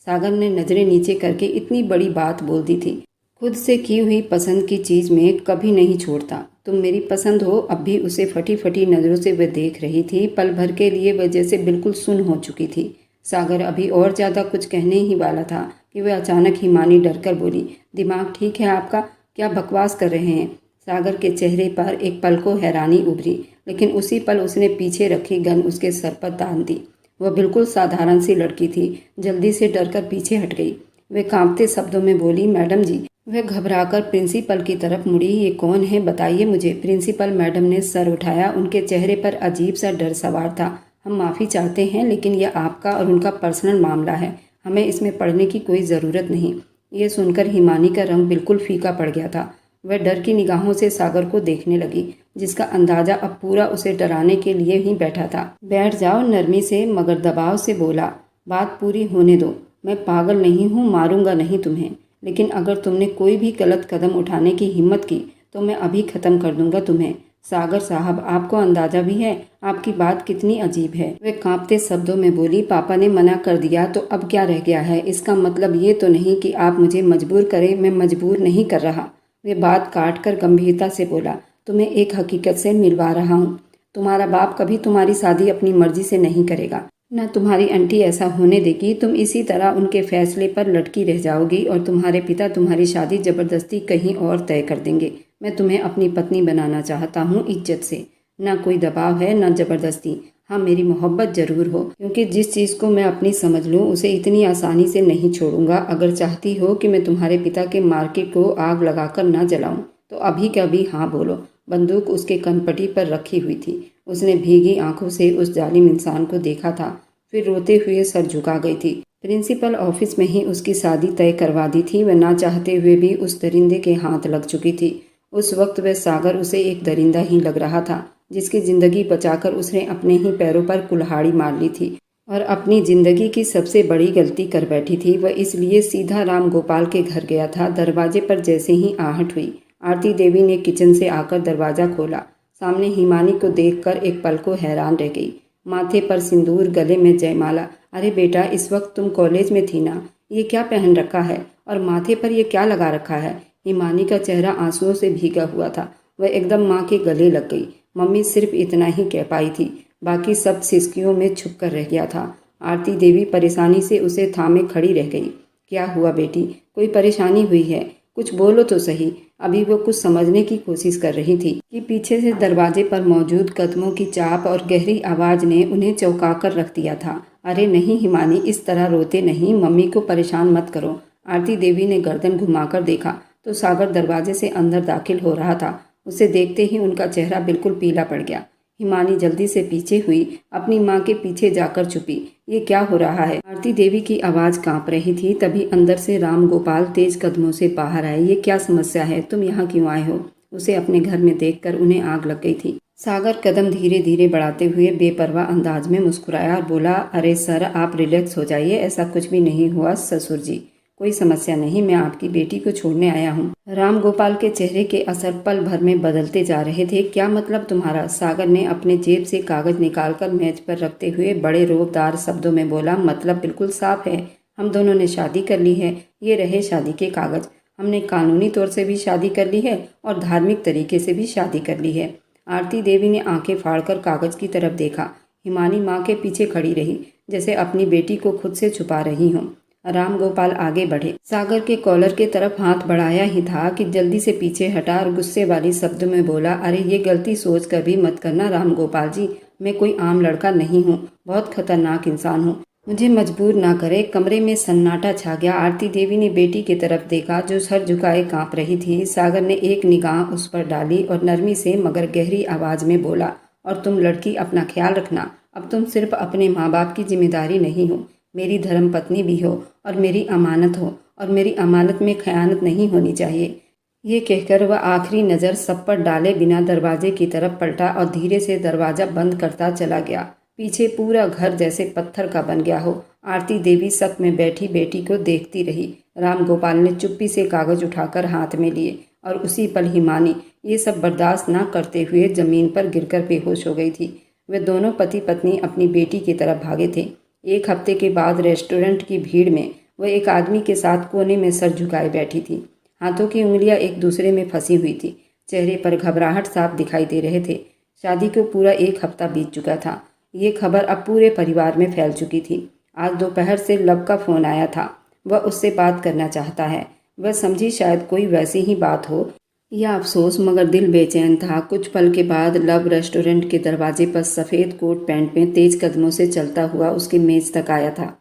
सागर ने नज़रें नीचे करके इतनी बड़ी बात बोल दी थी। खुद से की हुई पसंद की चीज़ में कभी नहीं छोड़ता। तुम मेरी पसंद हो। अब भी उसे फटी फटी नज़रों से वह देख रही थी। पल भर के लिए वह जैसे बिल्कुल सुन्न हो चुकी थी। सागर अभी और ज़्यादा कुछ कहने ही वाला था कि वह अचानक हिमानी डरकर बोली, दिमाग ठीक है आपका? क्या बकवास कर रहे हैं? सागर के चेहरे पर एक पल को हैरानी उभरी, लेकिन उसी पल उसने पीछे रखी गन उसके सर पर तान दी। वह बिल्कुल साधारण सी लड़की थी, जल्दी से डरकर पीछे हट गई। वह कांपते शब्दों में बोली, मैडम जी। वह घबराकर प्रिंसिपल की तरफ मुड़ी, ये कौन है बताइए मुझे। प्रिंसिपल मैडम ने सर उठाया। उनके चेहरे पर अजीब सा डर सवार था। हम माफ़ी चाहते हैं, लेकिन यह आपका और उनका पर्सनल मामला है, हमें इसमें पढ़ने की कोई ज़रूरत नहीं। ये सुनकर हिमानी का रंग बिल्कुल फीका पड़ गया था। वह डर की निगाहों से सागर को देखने लगी, जिसका अंदाजा अब पूरा उसे डराने के लिए ही बैठा था। बैठ जाओ, नरमी से मगर दबाव से बोला, बात पूरी होने दो। मैं पागल नहीं हूँ, मारूंगा नहीं तुम्हें, लेकिन अगर तुमने कोई भी गलत कदम उठाने की हिम्मत की तो मैं अभी ख़त्म कर दूंगा तुम्हें। सागर साहब, आपको अंदाजा भी है आपकी बात कितनी अजीब है। वे कांपते शब्दों में बोली, पापा ने मना कर दिया तो अब क्या रह गया है। इसका मतलब ये तो नहीं कि आप मुझे मजबूर करें। मैं मजबूर नहीं कर रहा। वे बात काट कर गंभीरता से बोला, तुम्हें एक हकीकत से मिलवा रहा हूँ। तुम्हारा बाप कभी तुम्हारी शादी अपनी मर्जी से नहीं करेगा, न तुम्हारी आंटी ऐसा होने देगी। तुम इसी तरह उनके फैसले पर लटकी रह जाओगी और तुम्हारे पिता तुम्हारी शादी जबरदस्ती कहीं और तय कर देंगे। मैं तुम्हें अपनी पत्नी बनाना चाहता हूँ, इज्जत से। ना कोई दबाव है, ना जबरदस्ती। हाँ, मेरी मोहब्बत जरूर हो, क्योंकि जिस चीज़ को मैं अपनी समझ लूँ उसे इतनी आसानी से नहीं छोड़ूंगा। अगर चाहती हो कि मैं तुम्हारे पिता के मार्केट को आग लगाकर ना जलाऊं तो अभी के अभी हाँ बोलो। बंदूक उसके कनपटी पर रखी हुई थी। उसने भीगी आंखों से उस जालिम इंसान को देखा था, फिर रोते हुए सर झुका गई थी। प्रिंसिपल ऑफिस में ही उसकी शादी तय करवा दी थी। वह ना चाहते हुए भी उस दरिंदे के हाथ लग चुकी थी। उस वक्त वह सागर उसे एक दरिंदा ही लग रहा था, जिसकी जिंदगी बचाकर उसने अपने ही पैरों पर कुल्हाड़ी मार ली थी और अपनी जिंदगी की सबसे बड़ी गलती कर बैठी थी। वह इसलिए सीधा राम गोपाल के घर गया था। दरवाजे पर जैसे ही आहट हुई, आरती देवी ने किचन से आकर दरवाजा खोला। सामने हिमानी को देखकर एक पल को हैरान रह गई। माथे पर सिंदूर, गले में जयमाला। अरे बेटा, इस वक्त तुम कॉलेज में थी ना? ये क्या पहन रखा है और माथे पर ये क्या लगा रखा है? हिमानी का चेहरा आंसुओं से भीगा हुआ था। वह एकदम माँ के गले लग गई। मम्मी सिर्फ इतना ही कह पाई थी, बाकी सब सिसकियों में छुप कर रह गया था। आरती देवी परेशानी से उसे थामे खड़ी रह गई। क्या हुआ बेटी, कोई परेशानी हुई है? कुछ बोलो तो सही। अभी वो कुछ समझने की कोशिश कर रही थी कि पीछे से दरवाजे पर मौजूद कदमों की चाप और गहरी आवाज ने उन्हें चौंका कर रख दिया था। अरे नहीं हिमानी, इस तरह रोते नहीं, मम्मी को परेशान मत करो। आरती देवी ने गर्दन घुमाकर देखा तो सागर दरवाजे से अंदर दाखिल हो रहा था। उसे देखते ही उनका चेहरा बिल्कुल पीला पड़ गया। हिमानी जल्दी से पीछे हुई, अपनी माँ के पीछे जाकर छुपी। ये क्या हो रहा है? आरती देवी की आवाज़ कांप रही थी। तभी अंदर से राम गोपाल तेज कदमों से बाहर आए। ये क्या समस्या है? तुम यहाँ क्यों आए हो? उसे अपने घर में देखकर उन्हें आग लग गई थी। सागर कदम धीरे धीरे बढ़ाते हुए बेपरवाह अंदाज में मुस्कुराया और बोला, अरे सर, आप रिलैक्स हो जाइए। ऐसा कुछ भी नहीं हुआ ससुर जी, कोई समस्या नहीं। मैं आपकी बेटी को छोड़ने आया हूँ। राम गोपाल के चेहरे के असर पल भर में बदलते जा रहे थे। क्या मतलब तुम्हारा? सागर ने अपने जेब से कागज निकालकर मेज पर रखते हुए बड़े रोबदार शब्दों में बोला, मतलब बिल्कुल साफ है। हम दोनों ने शादी कर ली है। ये रहे शादी के कागज। हमने कानूनी तौर से भी शादी कर ली है और धार्मिक तरीके से भी शादी कर ली है। आरती देवी ने आंखें फाड़कर कागज की तरफ देखा। हिमानी माँ के पीछे खड़ी रही, जैसे अपनी बेटी को खुद से छुपा रही हो। राम गोपाल आगे बढ़े। सागर के कॉलर के तरफ हाथ बढ़ाया ही था कि जल्दी से पीछे हटा और गुस्से वाली शब्द में बोला, अरे ये गलती सोच कर भी मत करना राम गोपाल जी। मैं कोई आम लड़का नहीं हूँ, बहुत खतरनाक इंसान हूँ। मुझे मजबूर ना करे। कमरे में सन्नाटा छा गया। आरती देवी ने बेटी की तरफ देखा जो सर झुकाए कांप रही थी। सागर ने एक निगाह उस पर डाली और नरमी से मगर गहरी आवाज में बोला, और तुम लड़की अपना ख्याल रखना। अब तुम सिर्फ अपने माँ बाप की जिम्मेदारी नहीं हो, मेरी धर्म पत्नी भी हो और मेरी अमानत हो, और मेरी अमानत में खयानत नहीं होनी चाहिए। ये कहकर वह आखिरी नज़र सब पर डाले बिना दरवाजे की तरफ पलटा और धीरे से दरवाज़ा बंद करता चला गया। पीछे पूरा घर जैसे पत्थर का बन गया हो। आरती देवी शक में बैठी बेटी को देखती रही। राम गोपाल ने चुप्पी से कागज उठाकर हाथ में लिए और उसी पल हिमानी ये सब बर्दाश्त न करते हुए जमीन पर गिरकर बेहोश हो गई थी। वे दोनों पति पत्नी अपनी बेटी की तरफ भागे थे। एक हफ्ते के बाद रेस्टोरेंट की भीड़ में वह एक आदमी के साथ कोने में सर झुकाए बैठी थी। हाथों की उंगलियां एक दूसरे में फंसी हुई थी। चेहरे पर घबराहट साफ दिखाई दे रहे थे। शादी को पूरा एक हफ्ता बीत चुका था। ये खबर अब पूरे परिवार में फैल चुकी थी। आज दोपहर से लव का फोन आया था। वह उससे बात करना चाहता है। वह समझी शायद कोई वैसी ही बात हो या अफसोस, मगर दिल बेचैन था। कुछ पल के बाद लव रेस्टोरेंट के दरवाजे पर सफ़ेद कोट पैंट में तेज कदमों से चलता हुआ उसकी मेज तक आया था।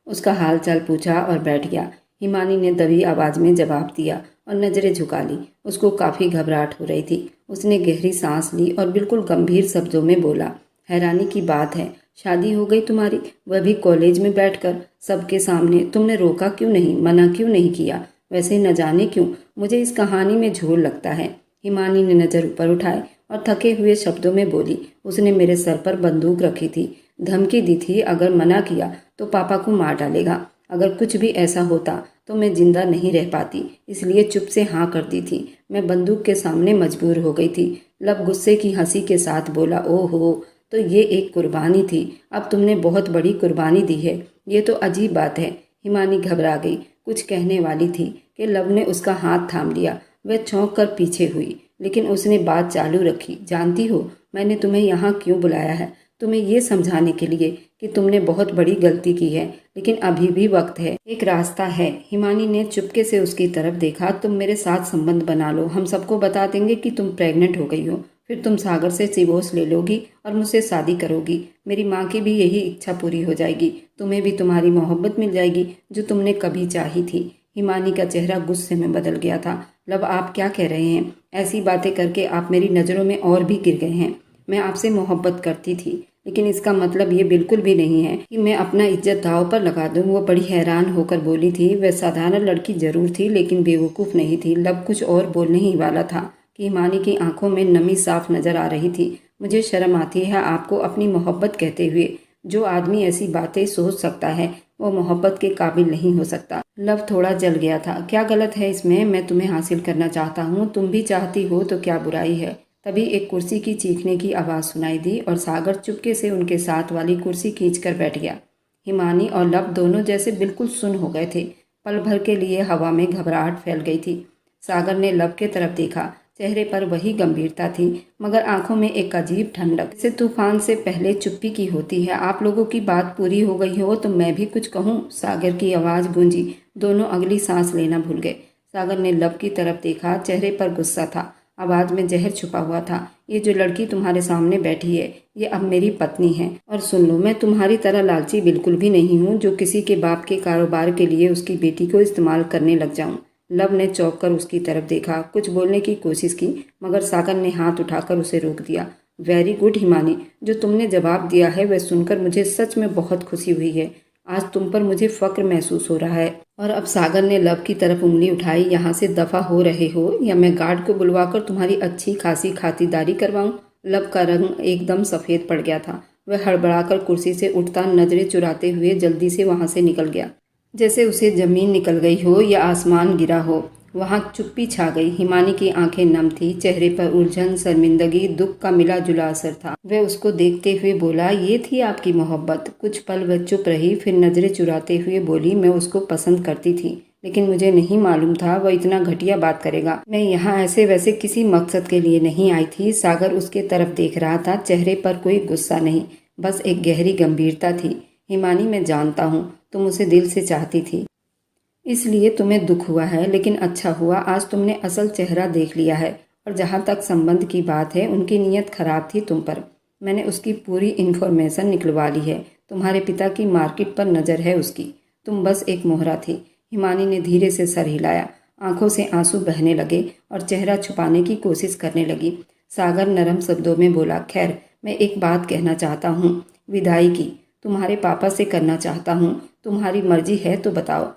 उसका हाल चाल पूछा और बैठ गया। हिमानी ने दबी आवाज़ में जवाब दिया और नज़रें झुका ली। उसको काफ़ी घबराहट हो रही थी। उसने गहरी सांस ली और बिल्कुल गंभीर शब्दों में बोला, हैरानी की बात है, शादी हो गई तुम्हारी, वह भी कॉलेज में बैठकर, सबके सामने। तुमने रोका क्यों नहीं, मना क्यों नहीं किया? वैसे न जाने क्यों मुझे इस कहानी में झोल लगता है। हिमानी ने नज़र ऊपर उठाए और थके हुए शब्दों में बोली, उसने मेरे सर पर बंदूक रखी थी, धमकी दी थी, अगर मना किया तो पापा को मार डालेगा। अगर कुछ भी ऐसा होता तो मैं जिंदा नहीं रह पाती, इसलिए चुप से हाँ कर दी थी। मैं बंदूक के सामने मजबूर हो गई थी। लब गुस्से की हंसी के साथ बोला, ओहो, तो ये एक कुर्बानी थी। अब तुमने बहुत बड़ी कुर्बानी दी है। ये तो अजीब बात है। हिमानी घबरा गई, कुछ कहने वाली थी कि लब ने उसका हाथ थाम लिया। वह चौंक कर पीछे हुई, लेकिन उसने बात चालू रखी। जानती हो, मैंने तुम्हें यहाँ क्यों बुलाया है? तुम्हें ये समझाने के लिए कि तुमने बहुत बड़ी गलती की है, लेकिन अभी भी वक्त है, एक रास्ता है। हिमानी ने चुपके से उसकी तरफ देखा। तुम मेरे साथ संबंध बना लो, हम सबको बता देंगे कि तुम प्रेग्नेंट हो गई हो। फिर तुम सागर से डिवोर्स ले लोगी और मुझसे शादी करोगी। मेरी माँ की भी यही इच्छा पूरी हो जाएगी। तुम्हें भी तुम्हारी मोहब्बत मिल जाएगी जो तुमने कभी चाही थी। हिमानी का चेहरा गुस्से में बदल गया था। लब, आप क्या कह रहे हैं? ऐसी बातें करके आप मेरी नज़रों में और भी गिर गए हैं। मैं आपसे मोहब्बत करती थी, लेकिन इसका मतलब ये बिल्कुल भी नहीं है कि मैं अपना इज्जत दांव पर लगा दूं। वो बड़ी हैरान होकर बोली थी। वह साधारण लड़की जरूर थी, लेकिन बेवकूफ़ नहीं थी। लब कुछ और बोलने ही वाला था कि हिमानी की आंखों में नमी साफ नजर आ रही थी। मुझे शर्म आती है आपको अपनी मोहब्बत कहते हुए। जो आदमी ऐसी बातें सोच सकता है वो मोहब्बत के काबिल नहीं हो सकता। लव थोड़ा जल गया था। क्या गलत है इसमें? मैं तुम्हें हासिल करना चाहता हूँ, तुम भी चाहती हो, तो क्या बुराई है? तभी एक कुर्सी की चीखने की आवाज़ सुनाई दी और सागर चुपके से उनके साथ वाली कुर्सी खींचकर बैठ गया। हिमानी और लब दोनों जैसे बिल्कुल सुन्न हो गए थे। पल भर के लिए हवा में घबराहट फैल गई थी। सागर ने लब के तरफ देखा। चेहरे पर वही गंभीरता थी, मगर आंखों में एक अजीब ठंडक, जैसे तूफान से पहले चुप्पी की होती है। आप लोगों की बात पूरी हो गई हो तो मैं भी कुछ कहूँ? सागर की आवाज़ गूंजी। दोनों अगली सांस लेना भूल गए। सागर ने लब की तरफ देखा। चेहरे पर गुस्सा था, आवाज में जहर छुपा हुआ था। ये जो लड़की तुम्हारे सामने बैठी है, ये अब मेरी पत्नी है। और सुन लो, मैं तुम्हारी तरह लालची बिल्कुल भी नहीं हूँ जो किसी के बाप के कारोबार के लिए उसकी बेटी को इस्तेमाल करने लग जाऊँ। लब ने चौंक कर उसकी तरफ देखा, कुछ बोलने की कोशिश की, मगर सागर ने हाथ उठाकर उसे रोक दिया। वेरी गुड हिमानी, जो तुमने जवाब दिया है वह सुनकर मुझे सच में बहुत खुशी हुई है। आज तुम पर मुझे फक्र महसूस हो रहा है। और अब सागर ने लब की तरफ उंगली उठाई। यहाँ से दफा हो रहे हो या मैं गार्ड को बुलवाकर तुम्हारी अच्छी खासी खातिरदारी करवाऊं? लब का रंग एकदम सफ़ेद पड़ गया था। वह हड़बड़ाकर कुर्सी से उठता, नजरें चुराते हुए जल्दी से वहाँ से निकल गया, जैसे उसे जमीन निकल गई हो या आसमान गिरा हो। वहाँ चुप्पी छा गई। हिमानी की आंखें नम थी, चेहरे पर उलझन, शर्मिंदगी, दुख का मिला जुला असर था। वह उसको देखते हुए बोला, ये थी आपकी मोहब्बत? कुछ पल वह चुप रही, फिर नजरें चुराते हुए बोली, मैं उसको पसंद करती थी, लेकिन मुझे नहीं मालूम था वह इतना घटिया बात करेगा। मैं यहाँ ऐसे वैसे किसी मकसद के लिए नहीं आई थी। सागर उसके तरफ देख रहा था, चेहरे पर कोई गुस्सा नहीं, बस एक गहरी गंभीरता थी। हिमानी, मैं जानता हूँ तुम उसे दिल से चाहती थी, इसलिए तुम्हें दुख हुआ है, लेकिन अच्छा हुआ आज तुमने असल चेहरा देख लिया है। और जहाँ तक संबंध की बात है, उनकी नीयत खराब थी तुम पर। मैंने उसकी पूरी इन्फॉर्मेशन निकलवा ली है। तुम्हारे पिता की मार्केट पर नज़र है उसकी। तुम बस एक मोहरा थी। हिमानी ने धीरे से सर हिलाया। आंखों से आंसू बहने लगे और चेहरा छुपाने की कोशिश करने लगी। सागर नरम शब्दों में बोला, खैर, मैं एक बात कहना चाहता हूँ। विदाई की तुम्हारे पापा से करना चाहता हूँ। तुम्हारी मर्जी है तो बताओ।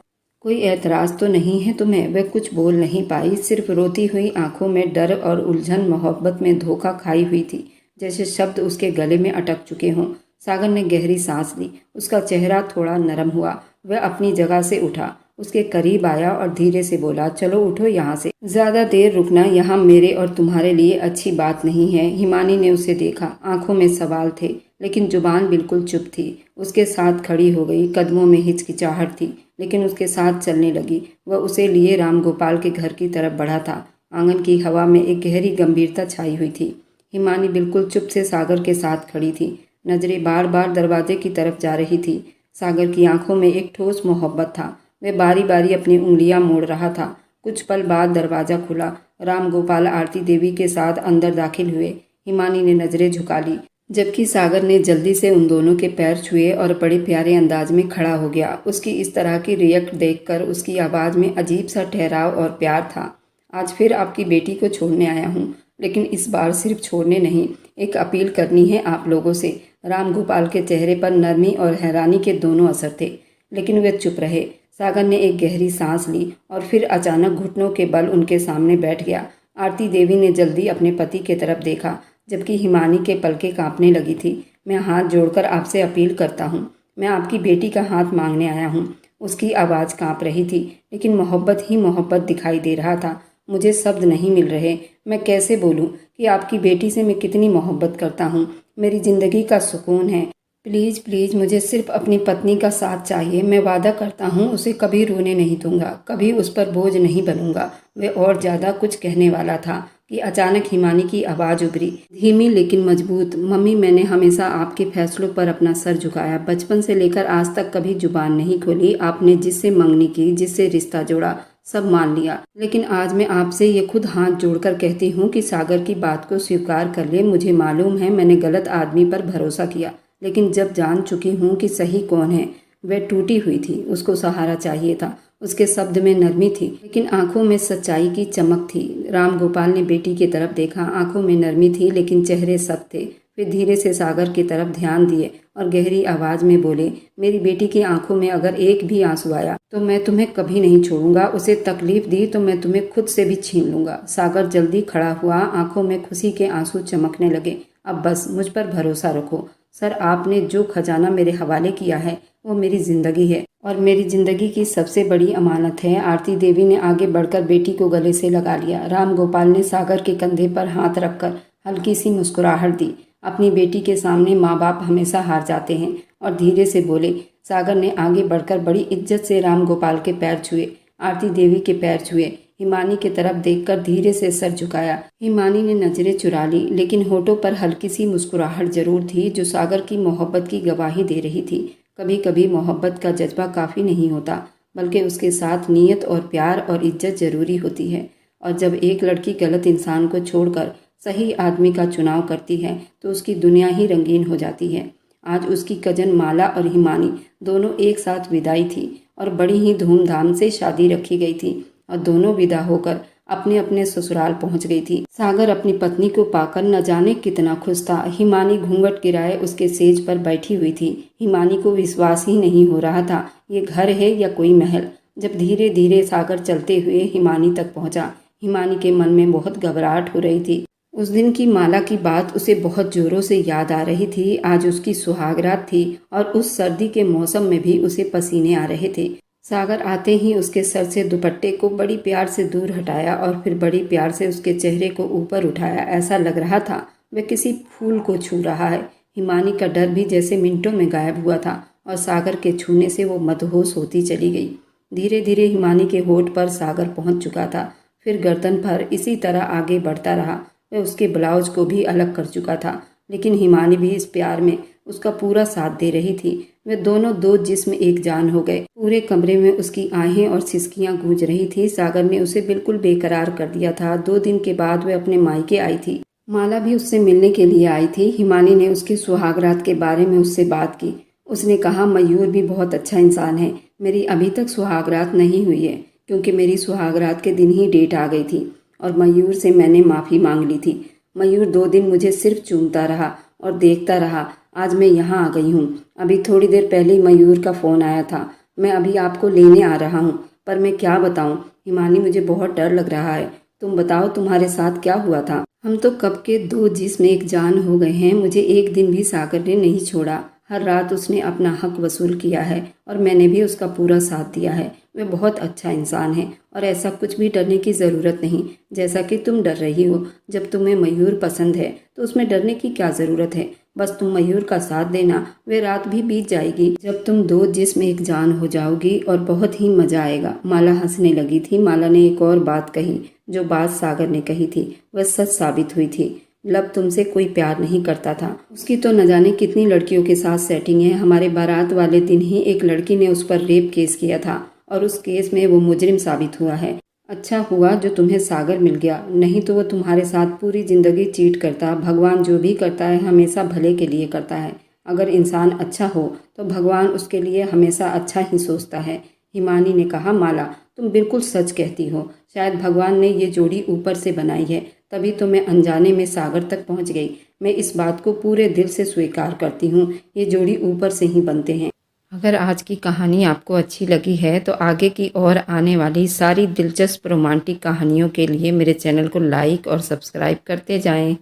कोई ऐतराज तो नहीं है तुम्हें? वह कुछ बोल नहीं पाई, सिर्फ रोती हुई आंखों में डर और उलझन, मोहब्बत में धोखा खाई हुई थी, जैसे शब्द उसके गले में अटक चुके हों। सागर ने गहरी सांस ली। उसका चेहरा थोड़ा नरम हुआ। वह अपनी जगह से उठा, उसके करीब आया और धीरे से बोला, चलो उठो यहाँ से। ज्यादा देर रुकना यहाँ मेरे और तुम्हारे लिए अच्छी बात नहीं है। हिमानी ने उसे देखा। आंखों में सवाल थे, लेकिन जुबान बिल्कुल चुप थी। उसके साथ खड़ी हो गई। कदमों में हिचकिचाहट थी, लेकिन उसके साथ चलने लगी। वह उसे लिए राम गोपाल के घर की तरफ बढ़ा था। आंगन की हवा में एक गहरी गंभीरता छाई हुई थी। हिमानी बिल्कुल चुप से सागर के साथ खड़ी थी। नजरें बार बार दरवाजे की तरफ जा रही थी। सागर की आंखों में एक ठोस मोहब्बत था। वह बारी बारी अपनी उंगलियां मोड़ रहा था। कुछ पल बाद दरवाजा खुला। राम गोपाल आरती देवी के साथ अंदर दाखिल हुए। हिमानी ने नजरें झुका ली, जबकि सागर ने जल्दी से उन दोनों के पैर छुए और बड़े प्यारे अंदाज में खड़ा हो गया। उसकी इस तरह की रिएक्ट देखकर उसकी आवाज़ में अजीब सा ठहराव और प्यार था। आज फिर आपकी बेटी को छोड़ने आया हूँ, लेकिन इस बार सिर्फ छोड़ने नहीं, एक अपील करनी है आप लोगों से। राम गोपाल के चेहरे पर नरमी और हैरानी के दोनों असर थे, लेकिन वे चुप रहे। सागर ने एक गहरी सांस ली और फिर अचानक घुटनों के बल उनके सामने बैठ गया। आरती देवी ने जल्दी अपने पति की तरफ देखा, जबकि हिमानी के पलकें कांपने लगी थी। मैं हाथ जोड़कर आपसे अपील करता हूँ। मैं आपकी बेटी का हाथ मांगने आया हूँ। उसकी आवाज़ कांप रही थी, लेकिन मोहब्बत ही मोहब्बत दिखाई दे रहा था। मुझे शब्द नहीं मिल रहे। मैं कैसे बोलूं कि आपकी बेटी से मैं कितनी मोहब्बत करता हूँ, मेरी ज़िंदगी का सुकून है। प्लीज़ प्लीज़ मुझे सिर्फ अपनी पत्नी का साथ चाहिए। मैं वादा करता हूँ उसे कभी रोने नहीं दूंगा, कभी उस पर बोझ नहीं बनूंगा। वे और ज़्यादा कुछ कहने वाला था कि अचानक हिमानी की आवाज़ उभरी, धीमी लेकिन मजबूत। मम्मी, मैंने हमेशा आपके फैसलों पर अपना सर झुकाया। बचपन से लेकर आज तक कभी जुबान नहीं खोली। आपने जिससे मंगनी की, जिससे रिश्ता जोड़ा, सब मान लिया। लेकिन आज मैं आपसे ये खुद हाथ जोड़कर कहती हूँ कि सागर की बात को स्वीकार कर ले। मुझे मालूम है मैंने गलत आदमी पर भरोसा किया, लेकिन जब जान चुकी हूँ कि सही कौन है। वह टूटी हुई थी, उसको सहारा चाहिए था। उसके शब्द में नरमी थी, लेकिन आंखों में सच्चाई की चमक थी। राम गोपाल ने बेटी की तरफ देखा। आंखों में नरमी थी, लेकिन चेहरे सख्त थे। फिर धीरे से सागर की तरफ ध्यान दिए और गहरी आवाज में बोले, मेरी बेटी की आंखों में अगर एक भी आंसू आया तो मैं तुम्हें कभी नहीं छोड़ूंगा। उसे तकलीफ दी तो मैं तुम्हें खुद से भी छीन लूंगा। सागर जल्दी खड़ा हुआ, आंखों में खुशी के आंसू चमकने लगे। अब बस मुझ पर भरोसा रखो। सर, आपने जो खजाना मेरे हवाले किया है वो मेरी ज़िंदगी है, और मेरी ज़िंदगी की सबसे बड़ी अमानत है। आरती देवी ने आगे बढ़कर बेटी को गले से लगा लिया। राम गोपाल ने सागर के कंधे पर हाथ रखकर हल्की सी मुस्कुराहट दी। अपनी बेटी के सामने माँ बाप हमेशा हार जाते हैं, और धीरे से बोले। सागर ने आगे बढ़कर बड़ी इज्जत से राम गोपाल के पैर छुए, आरती देवी के पैर छुए। हिमानी की तरफ देखकर धीरे से सर झुकाया। हिमानी ने नजरें चुरा ली, लेकिन होठों पर हल्की सी मुस्कुराहट जरूर थी, जो सागर की मोहब्बत की गवाही दे रही थी। कभी कभी मोहब्बत का जज्बा काफ़ी नहीं होता, बल्कि उसके साथ नीयत और प्यार और इज्जत ज़रूरी होती है। और जब एक लड़की गलत इंसान को छोड़कर सही आदमी का चुनाव करती है तो उसकी दुनिया ही रंगीन हो जाती है। आज उसकी कजन माला और हिमानी दोनों एक साथ विदाई थी, और बड़ी ही धूमधाम से शादी रखी गई थी, और दोनों विदा होकर अपने अपने ससुराल पहुंच गई थी। सागर अपनी पत्नी को पाकर न जाने कितना खुश था। हिमानी घूंघट गिराए उसके सेज पर बैठी हुई थी। हिमानी को विश्वास ही नहीं हो रहा था, ये घर है या कोई महल। जब धीरे धीरे सागर चलते हुए हिमानी तक पहुंचा, हिमानी के मन में बहुत घबराहट हो रही थी। उस दिन की माला की बात उसे बहुत जोरों से याद आ रही थी। आज उसकी सुहागरात थी, और उस सर्दी के मौसम में भी उसे पसीने आ रहे थे। सागर आते ही उसके सर से दुपट्टे को बड़ी प्यार से दूर हटाया, और फिर बड़ी प्यार से उसके चेहरे को ऊपर उठाया। ऐसा लग रहा था वह किसी फूल को छू रहा है। हिमानी का डर भी जैसे मिनटों में गायब हुआ था, और सागर के छूने से वो मदहोश होती चली गई। धीरे धीरे हिमानी के होठ पर सागर पहुंच चुका था, फिर गर्दन पर। इसी तरह आगे बढ़ता रहा। वह उसके ब्लाउज को भी अलग कर चुका था, लेकिन हिमानी भी इस प्यार में उसका पूरा साथ दे रही थी। वे दोनों दो जिस्म एक जान हो गए। पूरे कमरे में उसकी आहें और सिसकियां गूंज रही थी। सागर ने उसे बिल्कुल बेकरार कर दिया था। 2 दिन के बाद वे अपने मायके आई थी। माला भी उससे मिलने के लिए आई थी। हिमानी ने उसके सुहागरात के बारे में उससे बात की। उसने कहा, मयूर भी बहुत अच्छा इंसान है। मेरी अभी तक सुहागरात नहीं हुई है, क्योंकि मेरी सुहागरात के दिन ही डेट आ गई थी, और मयूर से मैंने माफ़ी मांग ली थी। मयूर 2 दिन मुझे सिर्फ चूमता रहा और देखता रहा। आज मैं यहाँ आ गई हूँ। अभी थोड़ी देर पहले मयूर का फ़ोन आया था। मैं अभी आपको लेने आ रहा हूँ, पर मैं क्या बताऊँ हिमानी, मुझे बहुत डर लग रहा है। तुम बताओ, तुम्हारे साथ क्या हुआ था? हम तो कब के 2 जिस्म एक जान हो गए हैं। मुझे एक दिन भी सागर ने नहीं छोड़ा। हर रात उसने अपना हक वसूल किया है, और मैंने भी उसका पूरा साथ दिया है। वह बहुत अच्छा इंसान है, और ऐसा कुछ भी डरने की ज़रूरत नहीं, जैसा कि तुम डर रही हो। जब तुम्हें मयूर पसंद है तो उसमें डरने की क्या ज़रूरत है? बस तुम मयूर का साथ देना, वे रात भी बीत जाएगी जब तुम 2 जिस्म एक जान हो जाओगी, और बहुत ही मज़ा आएगा। माला हंसने लगी थी। माला ने एक और बात कही। जो बात सागर ने कही थी वह सच साबित हुई थी। लब तुमसे कोई प्यार नहीं करता था। उसकी तो न जाने कितनी लड़कियों के साथ सेटिंग है। हमारे बारात वाले दिन ही एक लड़की ने उस पर रेप केस किया था, और उस केस में वो मुजरिम साबित हुआ है। अच्छा हुआ जो तुम्हें सागर मिल गया, नहीं तो वो तुम्हारे साथ पूरी जिंदगी चीट करता। भगवान जो भी करता है हमेशा भले के लिए करता है। अगर इंसान अच्छा हो तो भगवान उसके लिए हमेशा अच्छा ही सोचता है। हिमानी ने कहा, माला तुम बिल्कुल सच कहती हो। शायद भगवान ने ये जोड़ी ऊपर से बनाई है, तभी तो मैं अनजाने में सागर तक पहुंच गई। मैं इस बात को पूरे दिल से स्वीकार करती हूँ, ये जोड़ी ऊपर से ही बनते हैं। अगर आज की कहानी आपको अच्छी लगी है तो आगे की और आने वाली सारी दिलचस्प रोमांटिक कहानियों के लिए मेरे चैनल को लाइक और सब्सक्राइब करते जाएं।